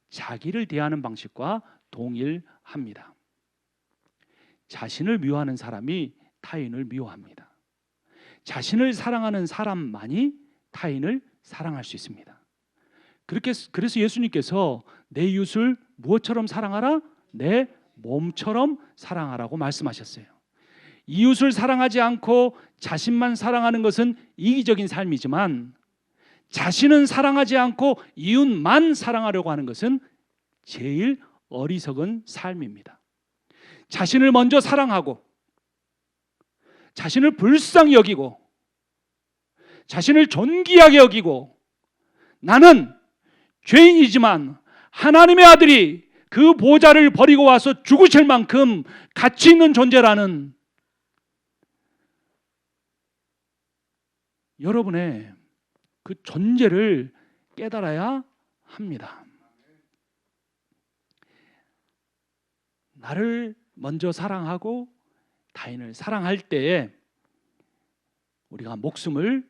자기를 대하는 방식과 동일합니다. 자신을 미워하는 사람이 타인을 미워합니다. 자신을 사랑하는 사람만이 타인을 사랑할 수 있습니다. 그래서 예수님께서 내 이웃을 무엇처럼 사랑하라? 내 몸처럼 사랑하라고 말씀하셨어요. 이웃을 사랑하지 않고 자신만 사랑하는 것은 이기적인 삶이지만, 자신은 사랑하지 않고 이웃만 사랑하려고 하는 것은 제일 어리석은 삶입니다. 자신을 먼저 사랑하고, 자신을 불쌍히 여기고, 자신을 존귀하게 여기고, 나는 죄인이지만 하나님의 아들이 그 보좌를 버리고 와서 죽으실 만큼 가치 있는 존재라는 여러분의 그 존재를 깨달아야 합니다. 나를 먼저 사랑하고 타인을 사랑할 때에 우리가 목숨을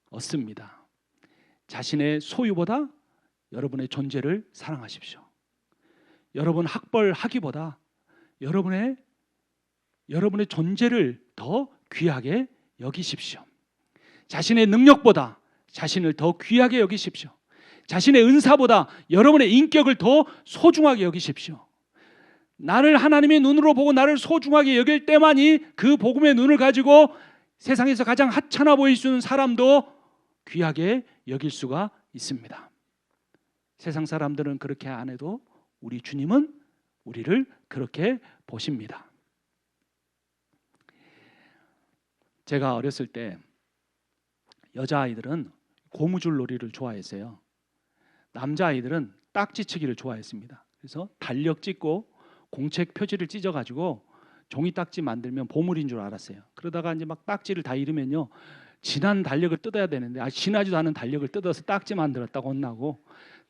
얻습니다. 자신의 소유보다 여러분의 존재를 사랑하십시오. 여러분 학벌하기보다 여러분의 존재를 더 귀하게 여기십시오. 자신의 능력보다 자신을 더 귀하게 여기십시오. 자신의 은사보다 여러분의 인격을 더 소중하게 여기십시오. 나를 하나님의 눈으로 보고 나를 소중하게 여길 때만이 그 복음의 눈을 가지고 세상에서 가장 하찮아 보일 수 있는 사람도 귀하게 여길 수가 있습니다. 세상 사람들은 그렇게 안 해도 우리 주님은 우리를 그렇게 보십니다. 제가 어렸을 때 여자아이들은 고무줄 놀이를 좋아했어요. 남자아이들은 딱지치기를 좋아했습니다. 그래서 달력 찍고 공책 표지를 찢어가지고 종이 딱지 만들면 보물인 줄 알았어요. 그러다가 이제 막 딱지를 다 잃으면요, 지난 달력을 뜯어야 되는데 지나지도 않은 달력을 뜯어서 딱지 만들었다고 혼나고,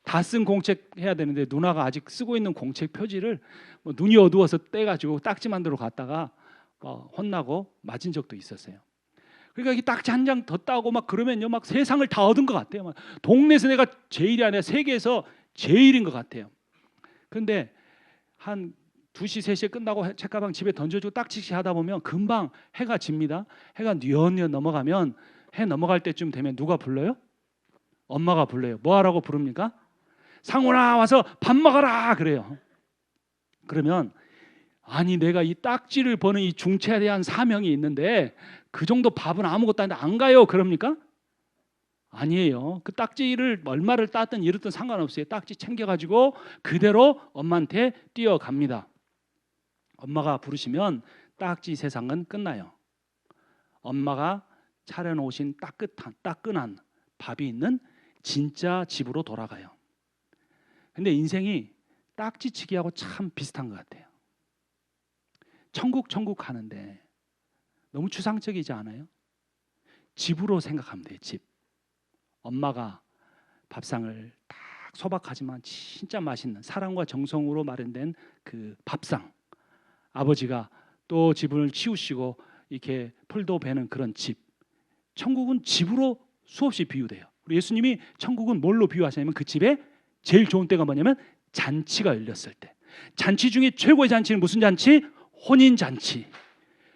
다 쓴 공책 해야 되는데 누나가 아직 쓰고 있는 공책 표지를 눈이 어두워서 떼가지고 딱지 만들어 갔다가 혼나고 맞은 적도 있었어요. 그러니까 이 딱지 한 장 더 따고 막 그러면요, 막 세상을 다 얻은 것 같아요. 막 동네에서 내가 제일이 아니라 세계에서 제일인 것 같아요. 그런데 한 2시, 3시에 끝나고 책가방 집에 던져주고 딱지치 하다 보면 금방 해가 집니다. 해가 뉘엿뉘엿 넘어가면, 해 넘어갈 때쯤 되면 누가 불러요? 엄마가 불러요. 뭐 하라고 부릅니까? 상훈아 와서 밥 먹어라 그래요. 그러면 아니 내가 이 딱지를 버는 이 중체에 대한 사명이 있는데 그 정도 밥은 아무것도 아닌데 안 가요 그럽니까? 아니에요. 그 딱지를 얼마를 땄든 이렇든 상관없어요. 딱지 챙겨가지고 그대로 엄마한테 뛰어갑니다. 엄마가 부르시면 딱지 세상은 끝나요. 엄마가 차려놓으신 따끈한 밥이 있는 진짜 집으로 돌아가요. 근데 인생이 딱지치기하고 참 비슷한 것 같아요. 천국 하는데 너무 추상적이지 않아요? 집으로 생각하면 돼요. 집. 엄마가 밥상을 딱 소박하지만 진짜 맛있는 사랑과 정성으로 마련된 그 밥상, 아버지가 또 집을 치우시고 이렇게 풀도 베는 그런 집. 천국은 집으로 수없이 비유돼요. 우리 예수님이 천국은 뭘로 비유하시냐면 그 집에 제일 좋은 때가 뭐냐면 잔치가 열렸을 때. 잔치 중에 최고의 잔치는 무슨 잔치? 혼인잔치.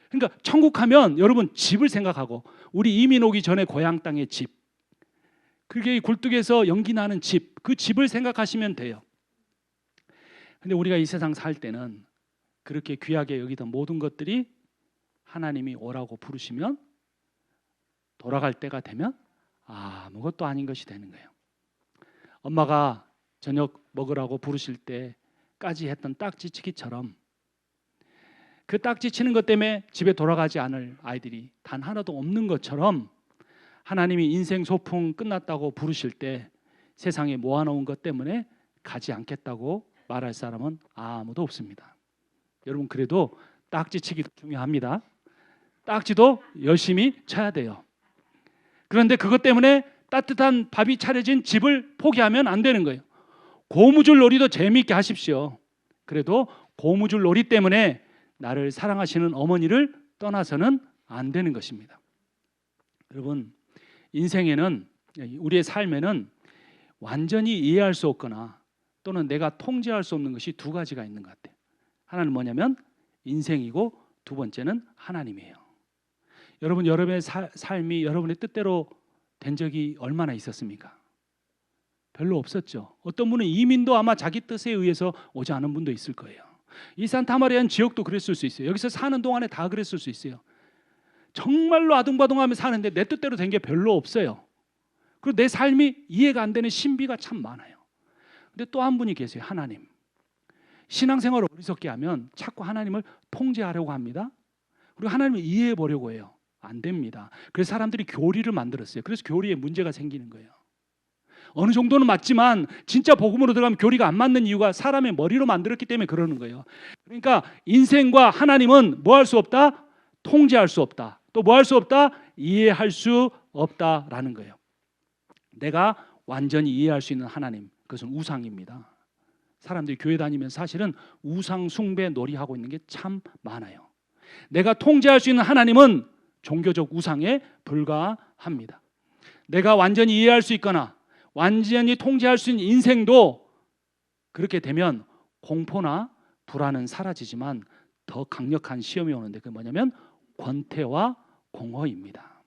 그러니까 천국 하면 여러분 집을 생각하고, 우리 이민 오기 전에 고향 땅의 집, 그게 굴뚝에서 연기 나는 집, 그 집을 생각하시면 돼요. 근데 우리가 이 세상 살 때는 그렇게 귀하게 여기던 모든 것들이 하나님이 오라고 부르시면 돌아갈 때가 되면 아무것도 아닌 것이 되는 거예요. 엄마가 저녁 먹으라고 부르실 때까지 했던 딱지치기처럼, 그 딱지치는 것 때문에 집에 돌아가지 않을 아이들이 단 하나도 없는 것처럼, 하나님이 인생 소풍 끝났다고 부르실 때 세상에 모아놓은 것 때문에 가지 않겠다고 말할 사람은 아무도 없습니다. 여러분 그래도 딱지치기 중요합니다. 딱지도 열심히 쳐야 돼요. 그런데 그것 때문에 따뜻한 밥이 차려진 집을 포기하면 안 되는 거예요. 고무줄 놀이도 재미있게 하십시오. 그래도 고무줄 놀이 때문에 나를 사랑하시는 어머니를 떠나서는 안 되는 것입니다. 여러분 인생에는, 우리의 삶에는 완전히 이해할 수 없거나 또는 내가 통제할 수 없는 것이 두 가지가 있는 것 같아요. 하나는 뭐냐면 인생이고, 두 번째는 하나님이에요. 여러분, 여러분의 삶이 여러분의 뜻대로 된 적이 얼마나 있었습니까? 별로 없었죠. 어떤 분은 이민도 아마 자기 뜻에 의해서 오지 않은 분도 있을 거예요. 이 산타마리안 지역도 그랬을 수 있어요. 여기서 사는 동안에 다 그랬을 수 있어요. 정말로 아둥바둥하며 사는데 내 뜻대로 된 게 별로 없어요. 그리고 내 삶이 이해가 안 되는 신비가 참 많아요. 근데 또 한 분이 계세요. 하나님. 신앙생활을 어리석게 하면 자꾸 하나님을 통제하려고 합니다. 그리고 하나님을 이해해 보려고 해요. 안 됩니다. 그래서 사람들이 교리를 만들었어요. 그래서 교리에 문제가 생기는 거예요. 어느 정도는 맞지만 진짜 복음으로 들어가면 교리가 안 맞는 이유가 사람의 머리로 만들었기 때문에 그러는 거예요. 그러니까 인생과 하나님은 뭐 할 수 없다? 통제할 수 없다. 또 뭐 할 수 없다? 이해할 수 없다라는 거예요. 내가 완전히 이해할 수 있는 하나님, 그것은 우상입니다. 사람들이 교회 다니면 사실은 우상 숭배 놀이하고 있는 게 참 많아요. 내가 통제할 수 있는 하나님은 종교적 우상에 불과합니다. 내가 완전히 이해할 수 있거나 완전히 통제할 수 있는 인생도 그렇게 되면 공포나 불안은 사라지지만 더 강력한 시험이 오는데, 그게 뭐냐면 권태와 공허입니다.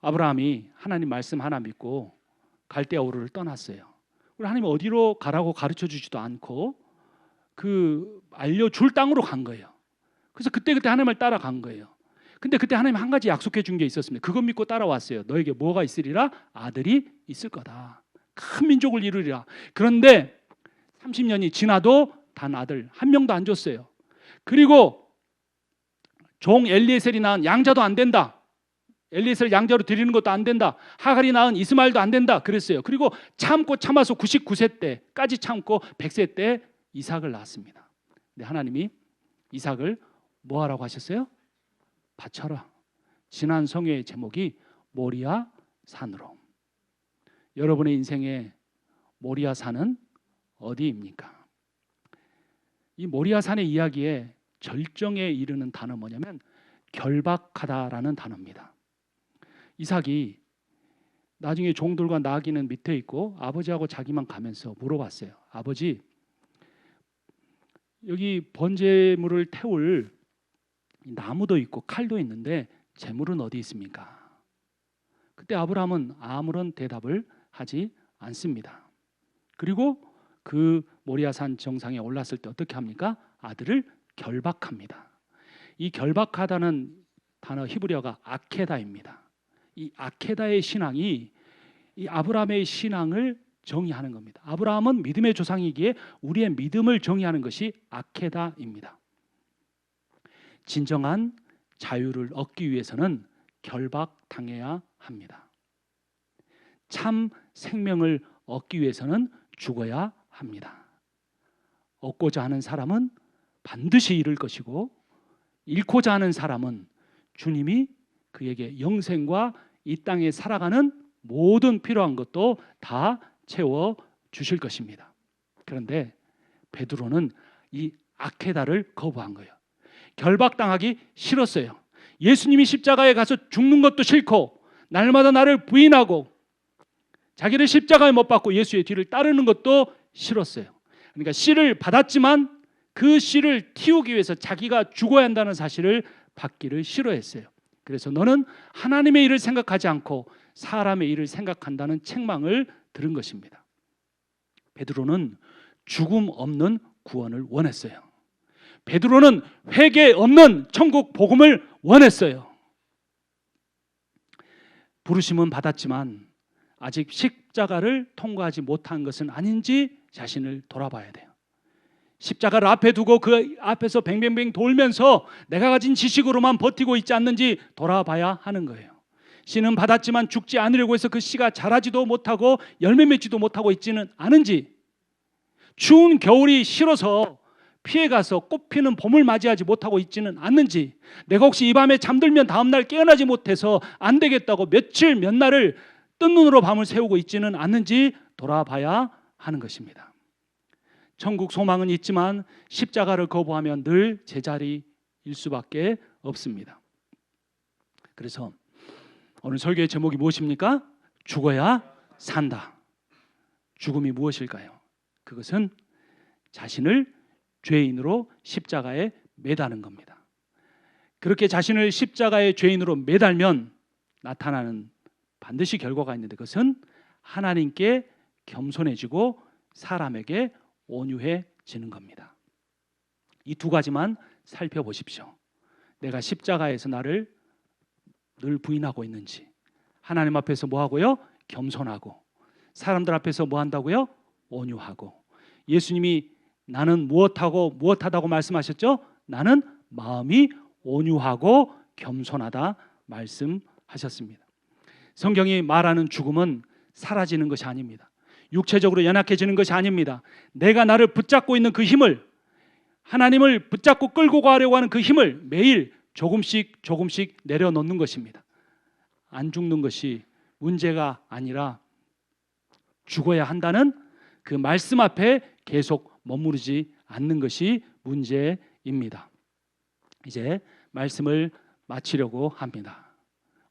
아브라함이 하나님 말씀 하나 믿고 갈대아 우르를 떠났어요. 하나님이 어디로 가라고 가르쳐 주지도 않고 그 알려줄 땅으로 간 거예요. 그래서 그때 하나님을 따라간 거예요. 근데 그때 하나님 한 가지 약속해 준 게 있었습니다. 그것 믿고 따라왔어요. 너에게 뭐가 있으리라? 아들이 있을 거다. 큰 민족을 이루리라. 그런데 30년이 지나도 단 아들 한 명도 안 줬어요. 그리고 종 엘리에셀이 낳은 양자도 안 된다. 엘리에셀 양자로 드리는 것도 안 된다. 하갈이 낳은 이스마엘도 안 된다. 그랬어요. 그리고 참고 참아서 99세 때까지 참고 100세 때 이삭을 낳았습니다. 근데 하나님이 이삭을 뭐 하라고 하셨어요? 바쳐라. 지난 성회의 제목이 모리아 산으로. 여러분의 인생의 모리아 산은 어디입니까? 이 모리아 산의 이야기에 절정에 이르는 단어 뭐냐면 결박하다라는 단어입니다. 이삭이 나중에 종들과 나귀는 밑에 있고 아버지하고 자기만 가면서 물어봤어요. 아버지, 여기 번제물을 태울 나무도 있고 칼도 있는데 제물은 어디 있습니까? 그때 아브라함은 아무런 대답을 하지 않습니다. 그리고 그 모리아산 정상에 올랐을 때 어떻게 합니까? 아들을 결박합니다. 이 결박하다는 단어 히브리어가 아케다입니다. 이 아케다의 신앙이 이 아브라함의 신앙을 정의하는 겁니다. 아브라함은 믿음의 조상이기에 우리의 믿음을 정의하는 것이 아케다입니다. 진정한 자유를 얻기 위해서는 결박당해야 합니다. 참 생명을 얻기 위해서는 죽어야 합니다. 얻고자 하는 사람은 반드시 잃을 것이고, 잃고자 하는 사람은 주님이 그에게 영생과 이 땅에 살아가는 모든 필요한 것도 다 채워 주실 것입니다. 그런데 베드로는 이 아케다를 거부한 거예요. 결박당하기 싫었어요. 예수님이 십자가에 가서 죽는 것도 싫고, 날마다 나를 부인하고 자기를 십자가에 못 박고 예수의 뒤를 따르는 것도 싫었어요. 그러니까 씨를 받았지만 그 씨를 틔우기 위해서 자기가 죽어야 한다는 사실을 받기를 싫어했어요. 그래서 너는 하나님의 일을 생각하지 않고 사람의 일을 생각한다는 책망을 들은 것입니다. 베드로는 죽음 없는 구원을 원했어요. 베드로는 회개 없는 천국 복음을 원했어요. 부르심은 받았지만 아직 십자가를 통과하지 못한 것은 아닌지 자신을 돌아봐야 돼요. 십자가를 앞에 두고 그 앞에서 뱅뱅뱅 돌면서 내가 가진 지식으로만 버티고 있지 않는지 돌아봐야 하는 거예요. 씨는 받았지만 죽지 않으려고 해서 그 씨가 자라지도 못하고 열매 맺지도 못하고 있지는 않은지, 추운 겨울이 싫어서 피해가서 꽃피는 봄을 맞이하지 못하고 있지는 않는지, 내가 혹시 이 밤에 잠들면 다음날 깨어나지 못해서 안 되겠다고 며칠 몇 날을 뜬 눈으로 밤을 새우고 있지는 않는지 돌아봐야 하는 것입니다. 천국 소망은 있지만 십자가를 거부하면 늘 제자리일 수밖에 없습니다. 그래서 오늘 설교의 제목이 무엇입니까? 죽어야 산다. 죽음이 무엇일까요? 그것은 자신을 죄인으로 십자가에 매다는 겁니다. 그렇게 자신을 십자가의 죄인으로 매달면 나타나는 반드시 결과가 있는데, 그것은 하나님께 겸손해지고 사람에게 온유해지는 겁니다. 이 두 가지만 살펴보십시오. 내가 십자가에서 나를 늘 부인하고 있는지, 하나님 앞에서 뭐 하고요? 겸손하고, 사람들 앞에서 뭐 한다고요? 온유하고. 예수님이 나는 무엇하다고 말씀하셨죠? 나는 마음이 온유하고 겸손하다 말씀하셨습니다. 성경이 말하는 죽음은 사라지는 것이 아닙니다. 육체적으로 연약해지는 것이 아닙니다. 내가 나를 붙잡고 있는 그 힘을, 하나님을 붙잡고 끌고 가려고 하는 그 힘을 매일 조금씩 내려놓는 것입니다. 안 죽는 것이 문제가 아니라 죽어야 한다는 그 말씀 앞에 계속 머무르지 않는 것이 문제입니다. 이제 말씀을 마치려고 합니다.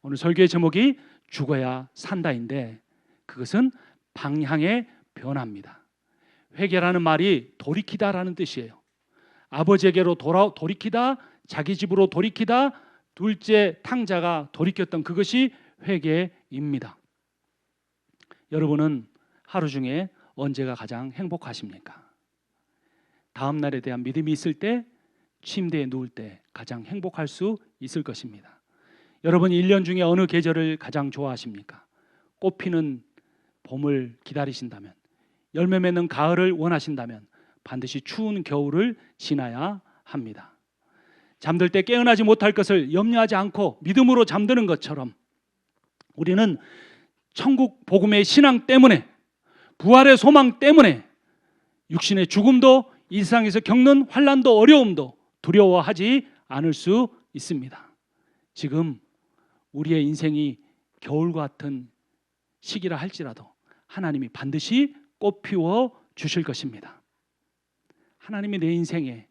오늘 설교의 제목이 죽어야 산다인데, 그것은 방향의 변화입니다. 회개라는 말이 돌이키다라는 뜻이에요. 아버지에게로 돌이키다, 자기 집으로 돌이키다, 둘째 탕자가 돌이켰던 그것이 회개입니다. 여러분은 하루 중에 언제가 가장 행복하십니까? 다음 날에 대한 믿음이 있을 때, 침대에 누울 때 가장 행복할 수 있을 것입니다. 여러분 1년 중에 어느 계절을 가장 좋아하십니까? 꽃 피는 봄을 기다리신다면, 열매 맺는 가을을 원하신다면 반드시 추운 겨울을 지나야 합니다. 잠들 때 깨어나지 못할 것을 염려하지 않고 믿음으로 잠드는 것처럼, 우리는 천국 복음의 신앙 때문에, 부활의 소망 때문에 육신의 죽음도, 이 세상에서 겪는 환난도 어려움도 두려워하지 않을 수 있습니다. 지금 우리의 인생이 겨울 같은 시기라 할지라도 하나님이 반드시 꽃 피워 주실 것입니다. 하나님이 내 인생에,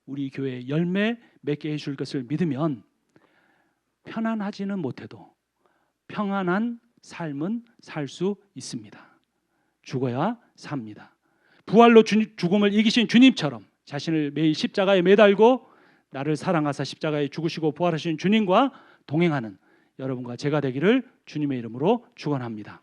우리 교회에 열매 맺게 해줄 것을 믿으면 편안하지는 못해도 평안한 삶은 살 수 있습니다. 죽어야 삽니다. 부활로 죽음을 이기신 주님처럼 자신을 매일 십자가에 매달고 나를 사랑하사 십자가에 죽으시고 부활하신 주님과 동행하는 여러분과 제가 되기를 주님의 이름으로 축원합니다.